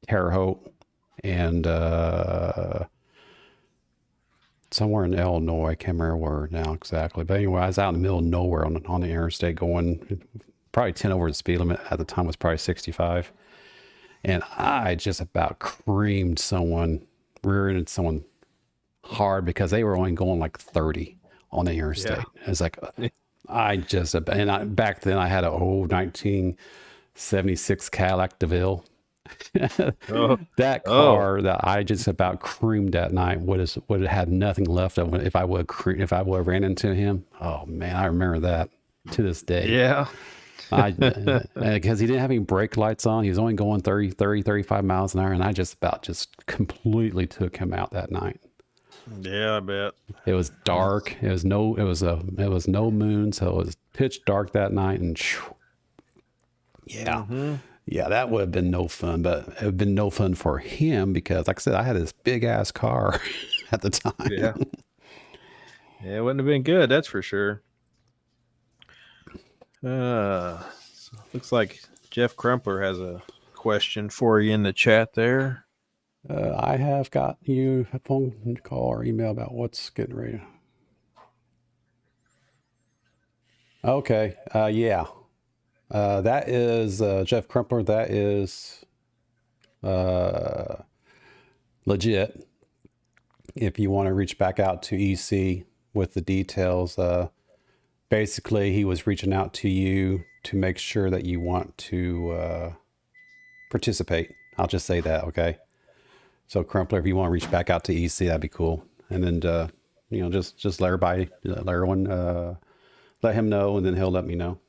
Terre Haute and somewhere in Illinois. I can't remember where now exactly. But anyway, I was out in the middle of nowhere on the interstate going probably 10 over the speed limit. At the time was probably 65. And I just about creamed someone, rear-ended someone hard because they were only going like 30 on the interstate. Yeah. It's like... back then I had an old 1976 Cadillac DeVille. That car that I just about creamed that night would have had nothing left of it if I would have ran into him. Oh man, I remember that to this day. Yeah. Because he didn't have any brake lights on. He was only going 35 miles an hour, and I just completely took him out that night. Yeah, I bet. It was dark. It was no moon, so it was pitch dark that night, and yeah, that would have been no fun. But it would have been no fun for him because, like I said, I had this big ass car at the time. Yeah, it wouldn't have been good. That's for sure. Looks like Jeff Crumpler has a question for you in the chat there. I have got you a phone call or email about what's getting ready. Okay. Yeah. That is Jeff Crumpler. That is legit. If you want to reach back out to EC with the details, basically he was reaching out to you to make sure that you want to participate. I'll just say that. Okay. So Crumpler, if you want to reach back out to EC, that'd be cool. And then, just let everybody, let everyone, let him know, and then he'll let me know.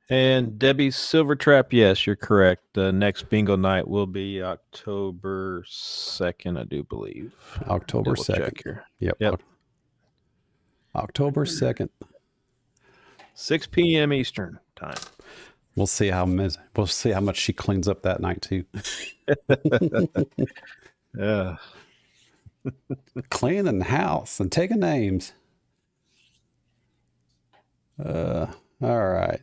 And Debbie's Silver Trap, yes, you're correct. The next bingo night will be October 2nd, I do believe. October Double 2nd. check here. Yep. October 2nd. 6 p.m. Eastern time. We'll see how much she cleans up that night too. Yeah. Cleaning the house and taking names. All right.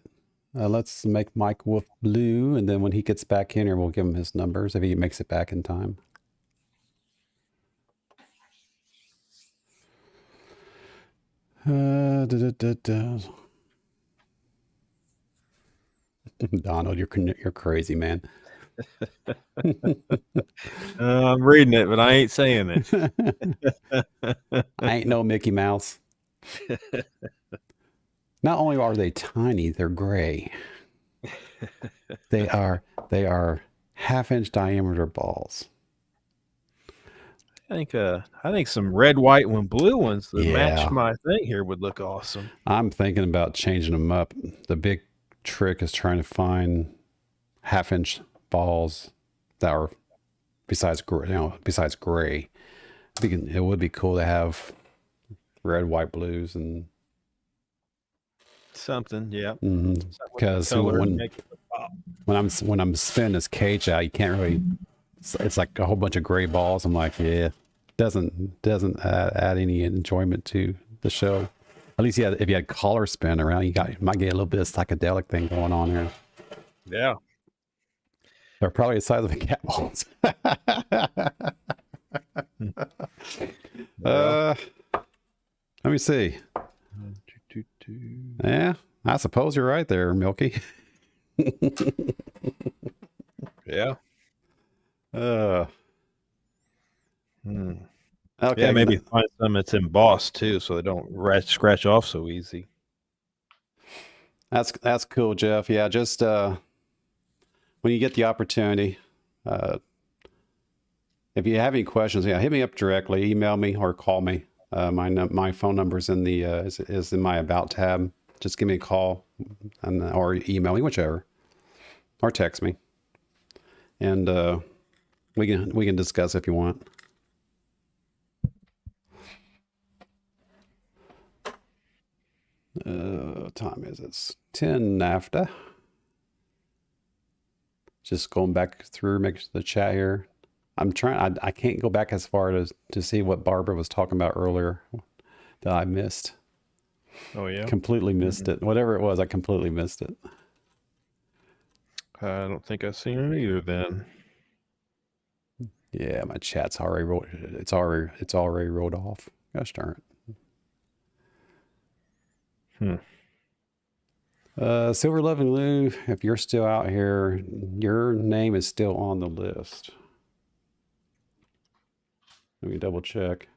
Let's make Mike Wolf blue, and then when he gets back in here, we'll give him his numbers if he makes it back in time. Donald, you're crazy, man. I'm reading it, but I ain't saying it. I ain't no Mickey Mouse. Not only are they tiny, they're gray. They are 1/2-inch diameter balls. I think some red, white, and blue ones that Yeah. match my thing here would look awesome. I'm thinking about changing them up. The big trick is trying to find 1/2-inch balls that are besides gray. It would be cool to have red, white, blues, and something. Yeah. Because when I'm spinning this cage out, you can't really. It's like a whole bunch of gray balls. I'm like, yeah, doesn't add any enjoyment to the show. At least if you had collar spin around, you might get a little bit of psychedelic thing going on here. Yeah. They're probably the size of the cat balls. Let me see. Yeah, I suppose you're right there, Milky. Yeah. Okay. Yeah, maybe find some that's embossed too, so they don't scratch off so easy. That's cool, Jeff. Yeah, just when you get the opportunity, if you have any questions, hit me up directly, email me or call me. My phone number is in the is in my About tab. Just give me a call or email me, whichever, or text me, and we can discuss if you want. Time is it's 10 after. Just going back through, make the chat here. I'm trying. I can't go back as far to see what Barbara was talking about earlier that I missed. Oh yeah, completely missed it. Whatever it was, I completely missed it. I don't think I've seen it either. Then. Yeah, my chat's already rolled. It's already rolled off. Gosh darn it. Silver Loving Lou, if you're still out here, your name is still on the list. Let me double check.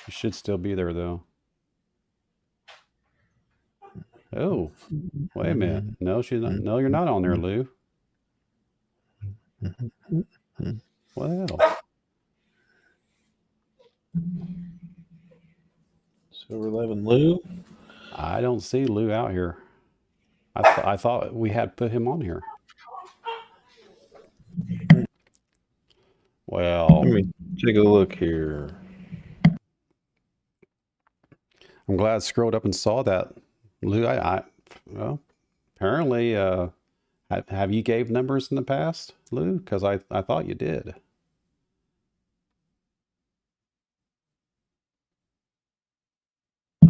You should still be there though. Oh, wait a minute. No, she's not. No, you're not on there, Lou. Well, Silver Loving Lou. I don't see Lou out here. I thought we had put him on here. Well, let me take a look here. I'm glad I scrolled up and saw that, Lou. Well, apparently, have you gave numbers in the past, Lou? Because I thought you did.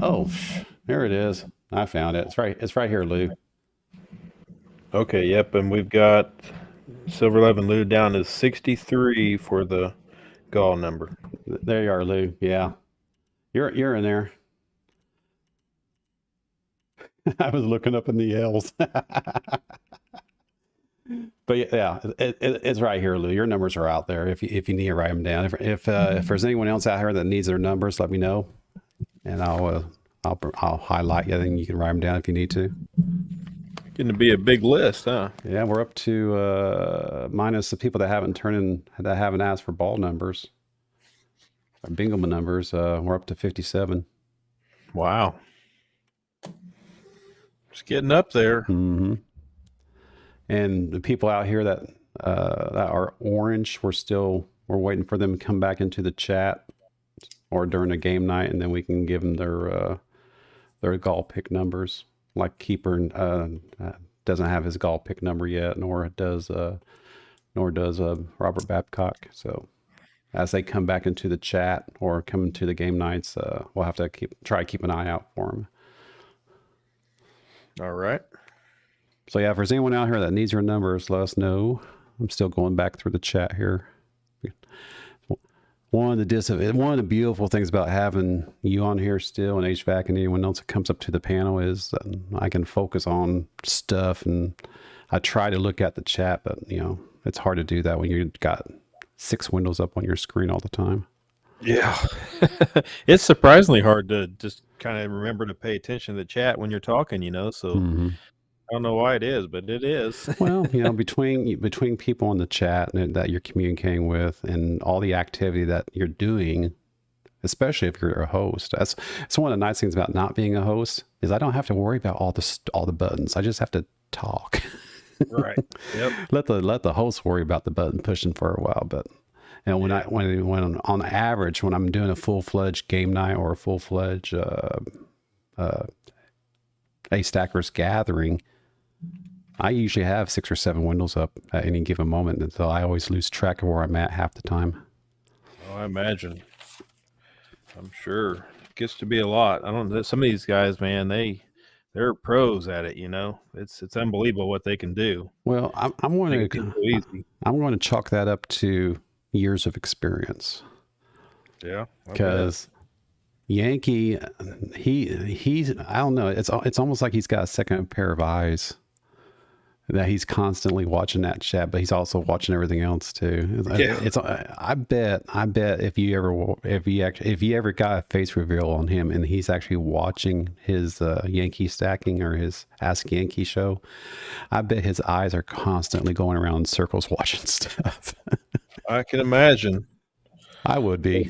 Oh, there it is. I found it. It's right here, Lou. Okay, yep, and we've got Silver 11 Lou down to 63 for the gall number. There you are, Lou. Yeah, you're in there. I was looking up in the L's. But yeah, it's right here, Lou. Your numbers are out there. If you need to write them down. If there's anyone else out here that needs their numbers, let me know, and I'll highlight you, and you can write them down if you need to. Going to be a big list, huh? Yeah, we're up to minus the people that haven't asked for ball numbers, or bingo numbers. We're up to 57. Wow. It's getting up there. Mm-hmm. And the people out here that are orange, we're waiting for them to come back into the chat or during a game night, and then we can give them their gall pick numbers. Like Keeper doesn't have his gall pick number yet, nor does Robert Babcock. So as they come back into the chat or come into the game nights, we'll have to try to keep an eye out for them. All right. So yeah, if there's anyone out here that needs your numbers, let us know. I'm still going back through the chat here. One of the beautiful things about having you on here still, and HVAC and anyone else that comes up to the panel, is that I can focus on stuff, and I try to look at the chat, but it's hard to do that when you've got 6 windows up on your screen all the time. Yeah. It's surprisingly hard to just kind of remember to pay attention to the chat when you're talking, so I don't know why it is, but it is. Well, between people in the chat that you're communicating with and all the activity that you're doing, especially if you're a host, that's one of the nice things about not being a host, is I don't have to worry about all the buttons. I just have to talk. Right. Yep. Let the host worry about the button pushing for a while, but when on average, when I'm doing a full-fledged game night or a full-fledged A-Stackers gathering, I usually have 6 or 7 windows up at any given moment, and so I always lose track of where I'm at half the time. Oh, I imagine. I'm sure it gets to be a lot. I don't know. Some of these guys, man, they're pros at it. It's unbelievable what they can do. Well, I'm going to chalk that up to years of experience. Yeah, because Yankee, he's I don't know. It's almost like he's got a second pair of eyes, that he's constantly watching that chat, but he's also watching everything else too. Yeah. I bet if you ever got a face reveal on him and he's actually watching his Yankee stacking or his Ask Yankee show, I bet his eyes are constantly going around in circles watching stuff. I can imagine. I would be.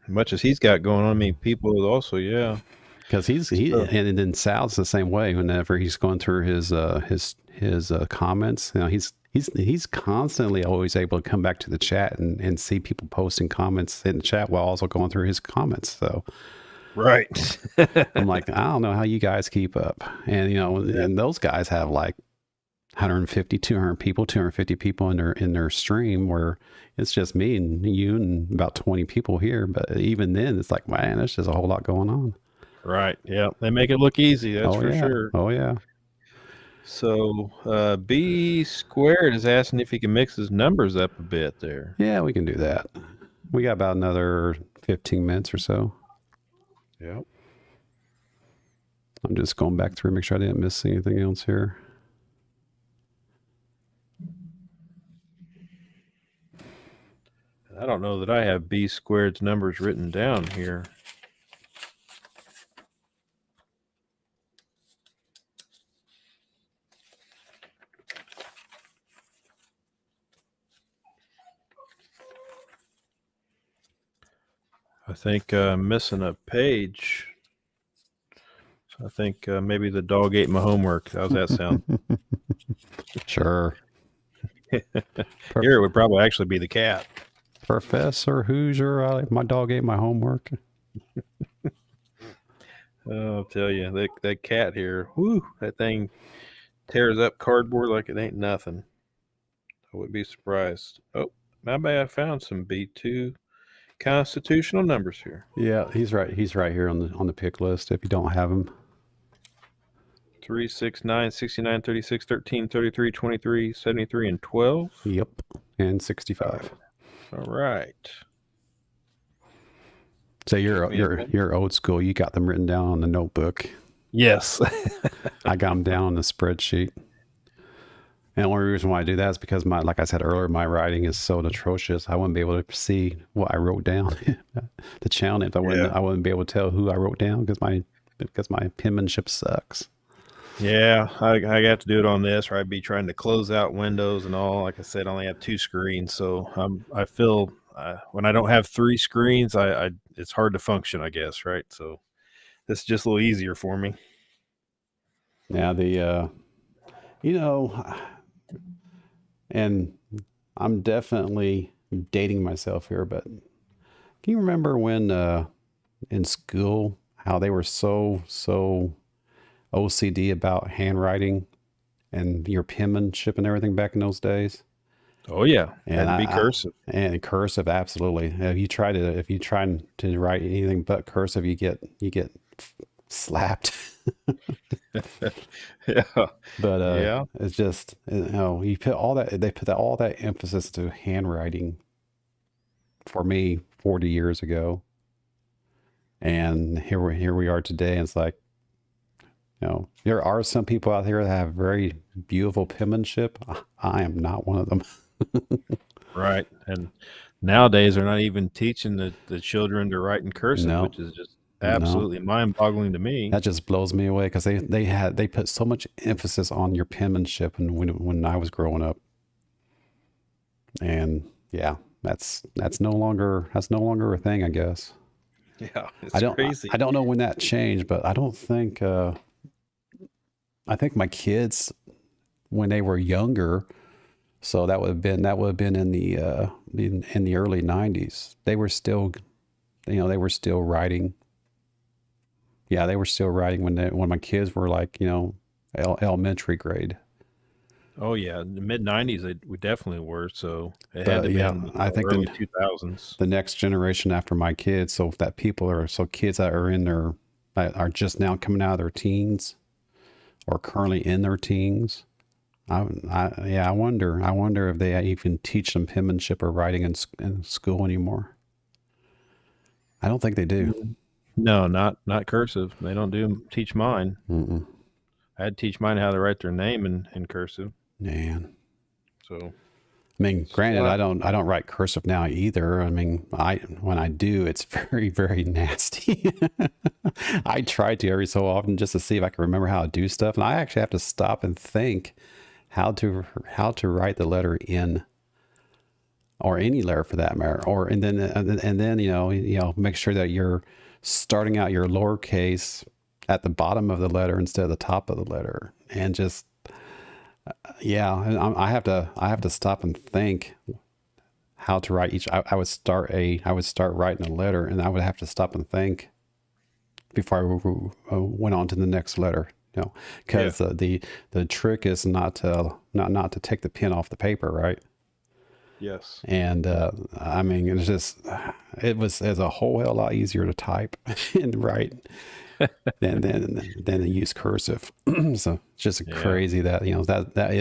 Much as he's got going on, I mean, people also, yeah. Because and then Sal's the same way. Whenever he's going through his comments, he's constantly always able to come back to the chat and see people posting comments in the chat while also going through his comments. So, right. I'm like, I don't know how you guys keep up. And and those guys have like 150, 250 people in their stream, where it's just me and you and about 20 people here. But even then, it's like, man, there's just a whole lot going on. Right. Yeah. They make it look easy. That's for sure. Oh, yeah. So B Squared is asking if he can mix his numbers up a bit there. Yeah, we can do that. We got about another 15 minutes or so. Yep. I'm just going back through, make sure I didn't miss anything else here. I don't know that I have B Squared's numbers written down here. I think I'm missing a page. So I think maybe the dog ate my homework. How's that sound? Sure. Here it would probably actually be the cat. Professor Hoosier, my dog ate my homework. I'll tell you, that cat here, whoo, that thing tears up cardboard like it ain't nothing. I wouldn't be surprised. Oh, my bad. I found some B2 constitutional numbers here. Yeah, he's right. He's right here on the pick list if you don't have him. 3, 6, 9, 69, 36, 13, 33, 23, 73, and 12. Yep. And 65. All right. So you're old school. You got them written down on the notebook. Yes. I got them down on the spreadsheet. And the only reason why I do that is because like I said earlier, my writing is so atrocious. I wouldn't be able to see what I wrote down. The challenge, I wouldn't be able to tell who I wrote down because my penmanship sucks. Yeah, I got to do it on this, or I'd be trying to close out windows and all. Like I said, I only have 2 screens, so I feel when I don't have 3 screens, it's hard to function, I guess, right? So it's just a little easier for me. Yeah, and I'm definitely dating myself here, but can you remember when in school how they were so OCD about handwriting and your penmanship and everything back in those days? Oh yeah, And had to be cursive. And cursive, absolutely. If you try to write anything but cursive, you get slapped. Yeah, But yeah, it's just they put all that emphasis to handwriting for me 40 years ago, and here we are today. And it's like, there are some people out here that have very beautiful penmanship. I am not one of them. right. And nowadays they're not even teaching the children to write in cursive, No. which is just absolutely mind-boggling to me. That just blows me away because they put so much emphasis on your penmanship when I was growing up. And yeah, that's no longer a thing, I guess. Yeah, it's crazy. I don't know when that changed, but I don't think I think my kids, when they were younger, so that would have been in the early 90s. They were still writing. Yeah, they were still writing when my kids were like, elementary grade. Oh yeah, in the mid-90s we definitely were. So it had But to yeah, been I think early 2000s. the next generation after my kids, kids that are just now coming out of their teens or currently in their teens. I wonder if they even teach them penmanship or writing in school anymore. I don't think they do. No, not cursive. They don't teach mine. Mm-mm. I had to teach mine how to write their name in cursive. Man. So, I mean, granted, I don't write cursive now either. I mean, when I do, it's very, very nasty. I try to every so often just to see if I can remember how to do stuff, and I actually have to stop and think how to write the letter N, or any letter for that matter, and then make sure that you're starting out your lowercase at the bottom of the letter instead of the top of the letter, and just. I have to stop and think how to write each. I would start writing a letter, and I would have to stop and think before I went on to the next letter. Because the trick is not to take the pen off the paper, right? yes. And I mean, it's a whole hell lot easier to type and write than to use cursive. So it's just crazy that that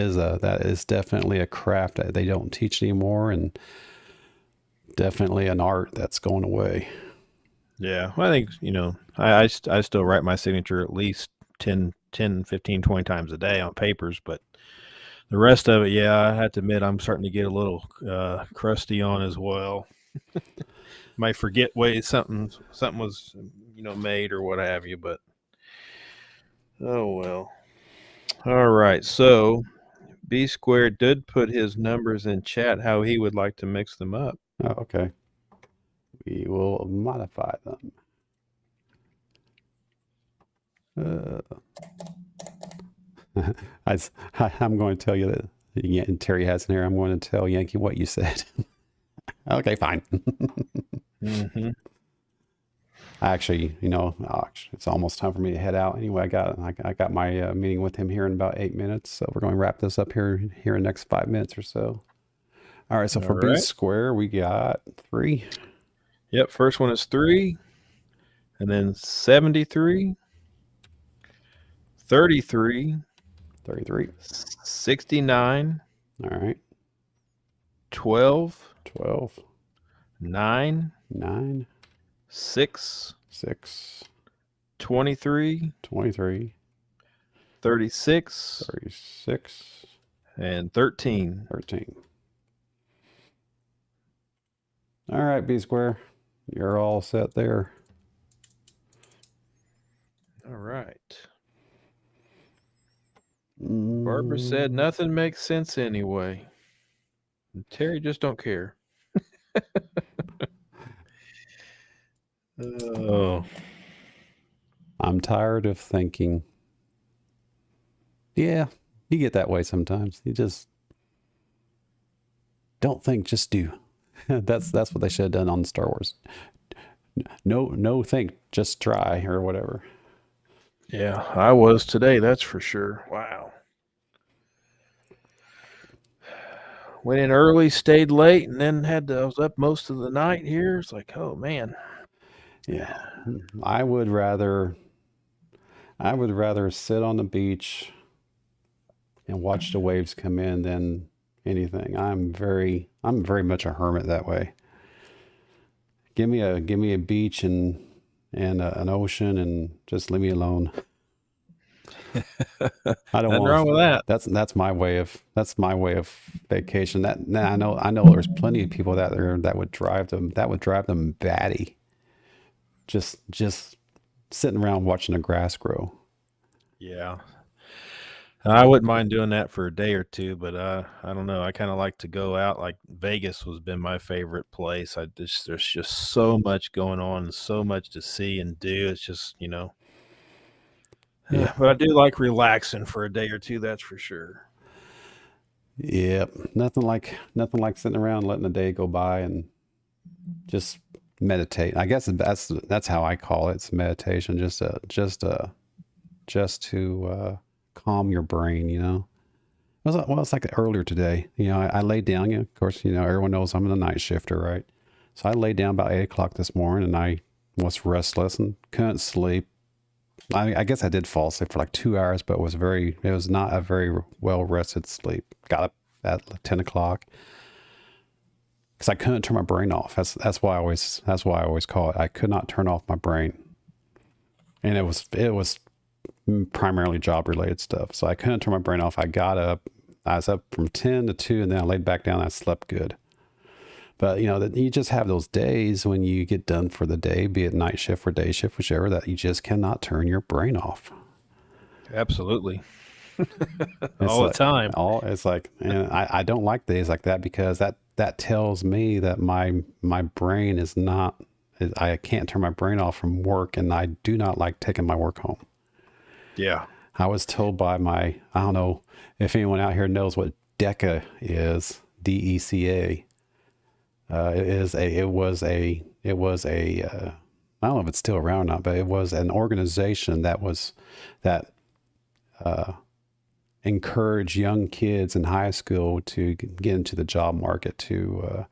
is definitely a craft that they don't teach anymore, and definitely an art that's going away. Yeah, well, I think I still write my signature at least 10, 15, 20 times a day on papers, but the rest of it, I have to admit, I'm starting to get a little crusty on as well. Might forget way something was made or what have you, but oh well. All right, so B Squared did put his numbers in chat how he would like to mix them up. Oh, okay. We will modify them. I'm going to tell you that, and Terry has in here, I'm going to tell Yankee what you said. Okay, fine. Mm-hmm. Actually, it's almost time for me to head out. Anyway, I got my meeting with him here in about 8 minutes, so we're going to wrap this up here in the next 5 minutes or so. All right, so for B square, we got 3. Yep, first one is 3, and then 73, 33, 33. 69, All right. 12, 12, 9, 9, 6, 6, 23, 23, 36, 36, and 13. 13. All right, B Square. You're all set there. All right. Barbara said nothing makes sense anyway. And Terry just don't care. Oh, I'm tired of thinking. Yeah, you get that way sometimes. You just don't think, just do. That's what they should have done on Star Wars. No think, just try or whatever. yeah, I was today, that's for sure. Wow. Went in early, stayed late, and then I was up most of the night here. It's like, oh man. Yeah. I would rather sit on the beach and watch the waves come in than anything. I'm very much a hermit that way. Give me a beach and an ocean and just leave me alone. I don't Nothing want wrong with that. That's my way of vacation. I know there's plenty of people that would drive them batty. Just sitting around watching the grass grow. Yeah. I wouldn't mind doing that for a day or two, but I don't know. I kind of like to go out. Like Vegas has been my favorite place. There's just so much going on and so much to see and do. It's just, Yeah. But I do like relaxing for a day or two, that's for sure. Yep. Nothing like sitting around letting the day go by and just meditate. I guess that's how I call it. It's meditation. Just to calm your brain. It's like earlier today. I laid down. Of course, everyone knows I'm a night shifter, right? So I laid down about 8 o'clock this morning, and I was restless and couldn't sleep. I guess I did fall asleep for like 2 hours, but it was not a very well rested sleep. Got up at 10 o'clock because I couldn't turn my brain off. That's why I always call it. I could not turn off my brain, and it was primarily job related stuff. So I couldn't turn my brain off. I got up. I was up from 10 to 2, and then I laid back down. And I slept good. But you just have those days when you get done for the day, be it night shift or day shift, whichever, that you just cannot turn your brain off. Absolutely. All the time. It's like, and I don't like days like that because that tells me that my brain is not. I can't turn my brain off from work, and I do not like taking my work home. Yeah. I was told by I don't know if anyone out here knows what DECA is, DECA. It was a I don't know if it's still around or not, but it was an organization that encouraged young kids in high school to get into the job market, to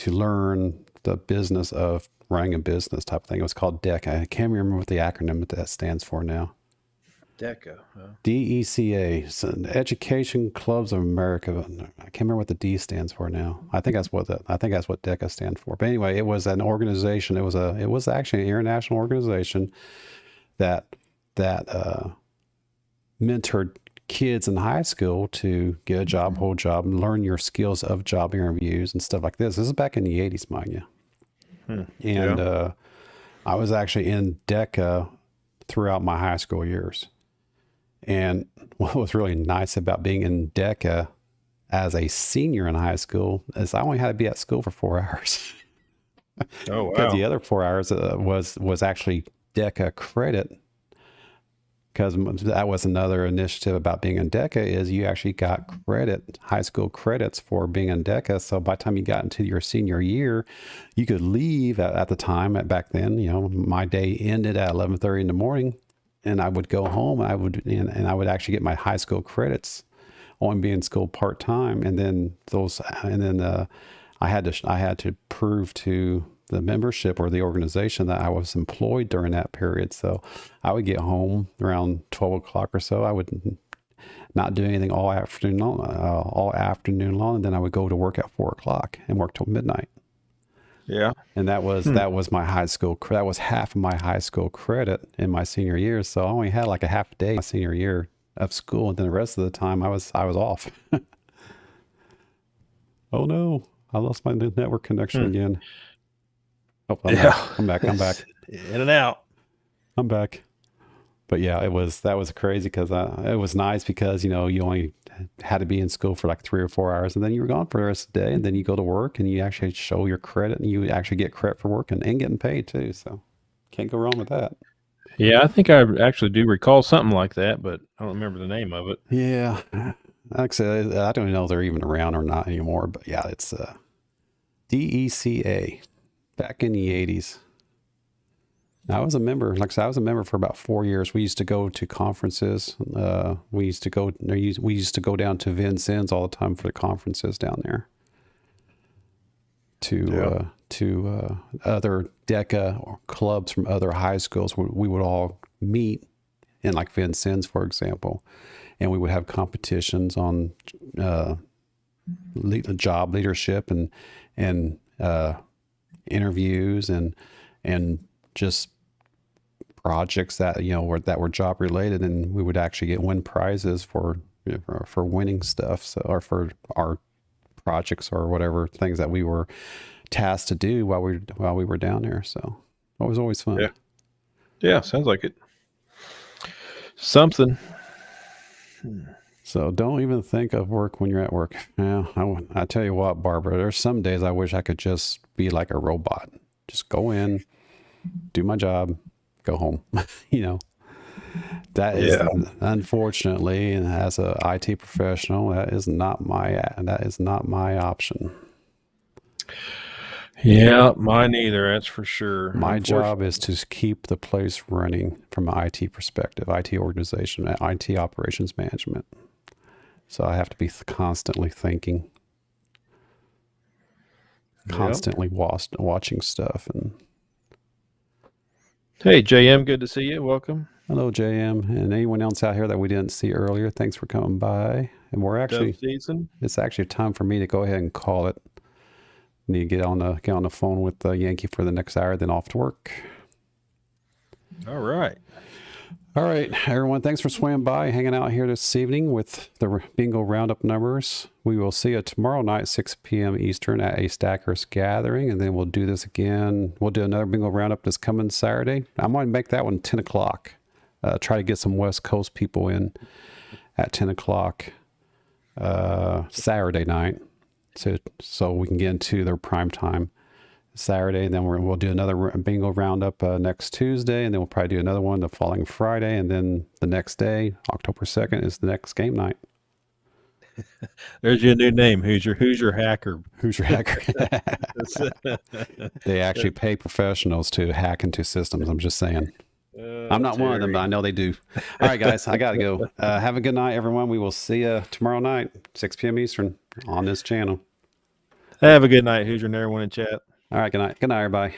learn the business of running a business type of thing. It was called DECA. I can't remember what the acronym that stands for now. DECA. Huh? DECA, so Education Clubs of America. I can't remember what the D stands for now. I think that's what DECA stands for. But anyway, it was an organization. It was actually an international organization that mentored kids in high school to get a job, hold job, and learn your skills of job interviews and stuff like this. This is back in the 80s, mind you. And I was actually in DECA throughout my high school years. And what was really nice about being in DECA as a senior in high school is I only had to be at school for 4 hours. Oh, wow. Because the other 4 hours was actually DECA credit. Because that was another initiative about being in DECA is you actually got high school credits for being in DECA. So by the time you got into your senior year, you could leave at the time back then. My day ended at 11:30 in the morning, and I would go home. And I would actually get my high school credits on being in school part time, and then I had to prove to membership or the organization that I was employed during that period. So I would get home around 12 o'clock or so. I would not do anything all afternoon long, and then I would go to work at 4 o'clock and work till midnight. Yeah. And that was my high school. That was half of my high school credit in my senior year. So I only had like a half a day my senior year of school, and then the rest of the time I was off. Oh no, I lost my network connection again. Oh, I'm back. I'm back. In and out. I'm back. But yeah, that was crazy because it was nice because, you only had to be in school for like 3 or 4 hours, and then you were gone for the rest of the day, and then you go to work and you actually show your credit, and you actually get credit for working and getting paid too. So can't go wrong with that. Yeah, I think I actually do recall something like that, but I don't remember the name of it. Yeah. Actually, I don't know if they're even around or not anymore, but yeah, it's DECA back in the 80s. I was a member. Like I said, I was a member for about 4 years. We used to go to conferences. We used to go down to Vincennes all the time for the conferences down there. To other DECA or clubs from other high schools. We would all meet in like Vincennes, for example, and we would have competitions on job leadership and interviews and just projects that were job related, and we would actually win prizes for winning stuff, so, or for our projects or whatever things that we were tasked to do while we were down there. So it was always fun. Yeah, sounds like it. Something. So don't even think of work when you're at work. Yeah, I tell you what, Barbara, there's some days I wish I could just be like a robot. Just go in, do my job, go home. That is unfortunately, and as a IT professional, that is not my option. Yeah, mine either. That's for sure. My job is to keep the place running from an IT perspective, IT organization, IT operations management. So I have to be constantly thinking, constantly watching stuff. And hey, JM, good to see you. Welcome. Hello, JM, and anyone else out here that we didn't see earlier. Thanks for coming by. And it's actually time for me to go ahead and call it. Need to get on the phone with Yankee for the next hour, then off to work. All right, everyone. Thanks for swinging by, hanging out here this evening with the bingo roundup numbers. We will see you tomorrow night, 6 p.m. Eastern, at a Stackers gathering, and then we'll do this again. We'll do another bingo roundup this coming Saturday. I'm going to make that one 10 o'clock. Try to get some West Coast people in at 10 o'clock Saturday night, so we can get into their prime time Saturday. And then we'll do another bingo roundup next Tuesday, and then we'll probably do another one the following Friday, and then the next day, October 2nd, is the next game night. There's your new name, Hoosier Hacker. Hoosier Hacker. They actually pay professionals to hack into systems. I'm just saying. I'm not one of them, but I know they do. All right, guys, I got to go. Have a good night, everyone. We will see you tomorrow night, 6 p.m. Eastern, on this channel. Have a good night, Hoosier, and everyone in chat. All right, good night. Good night, everybody.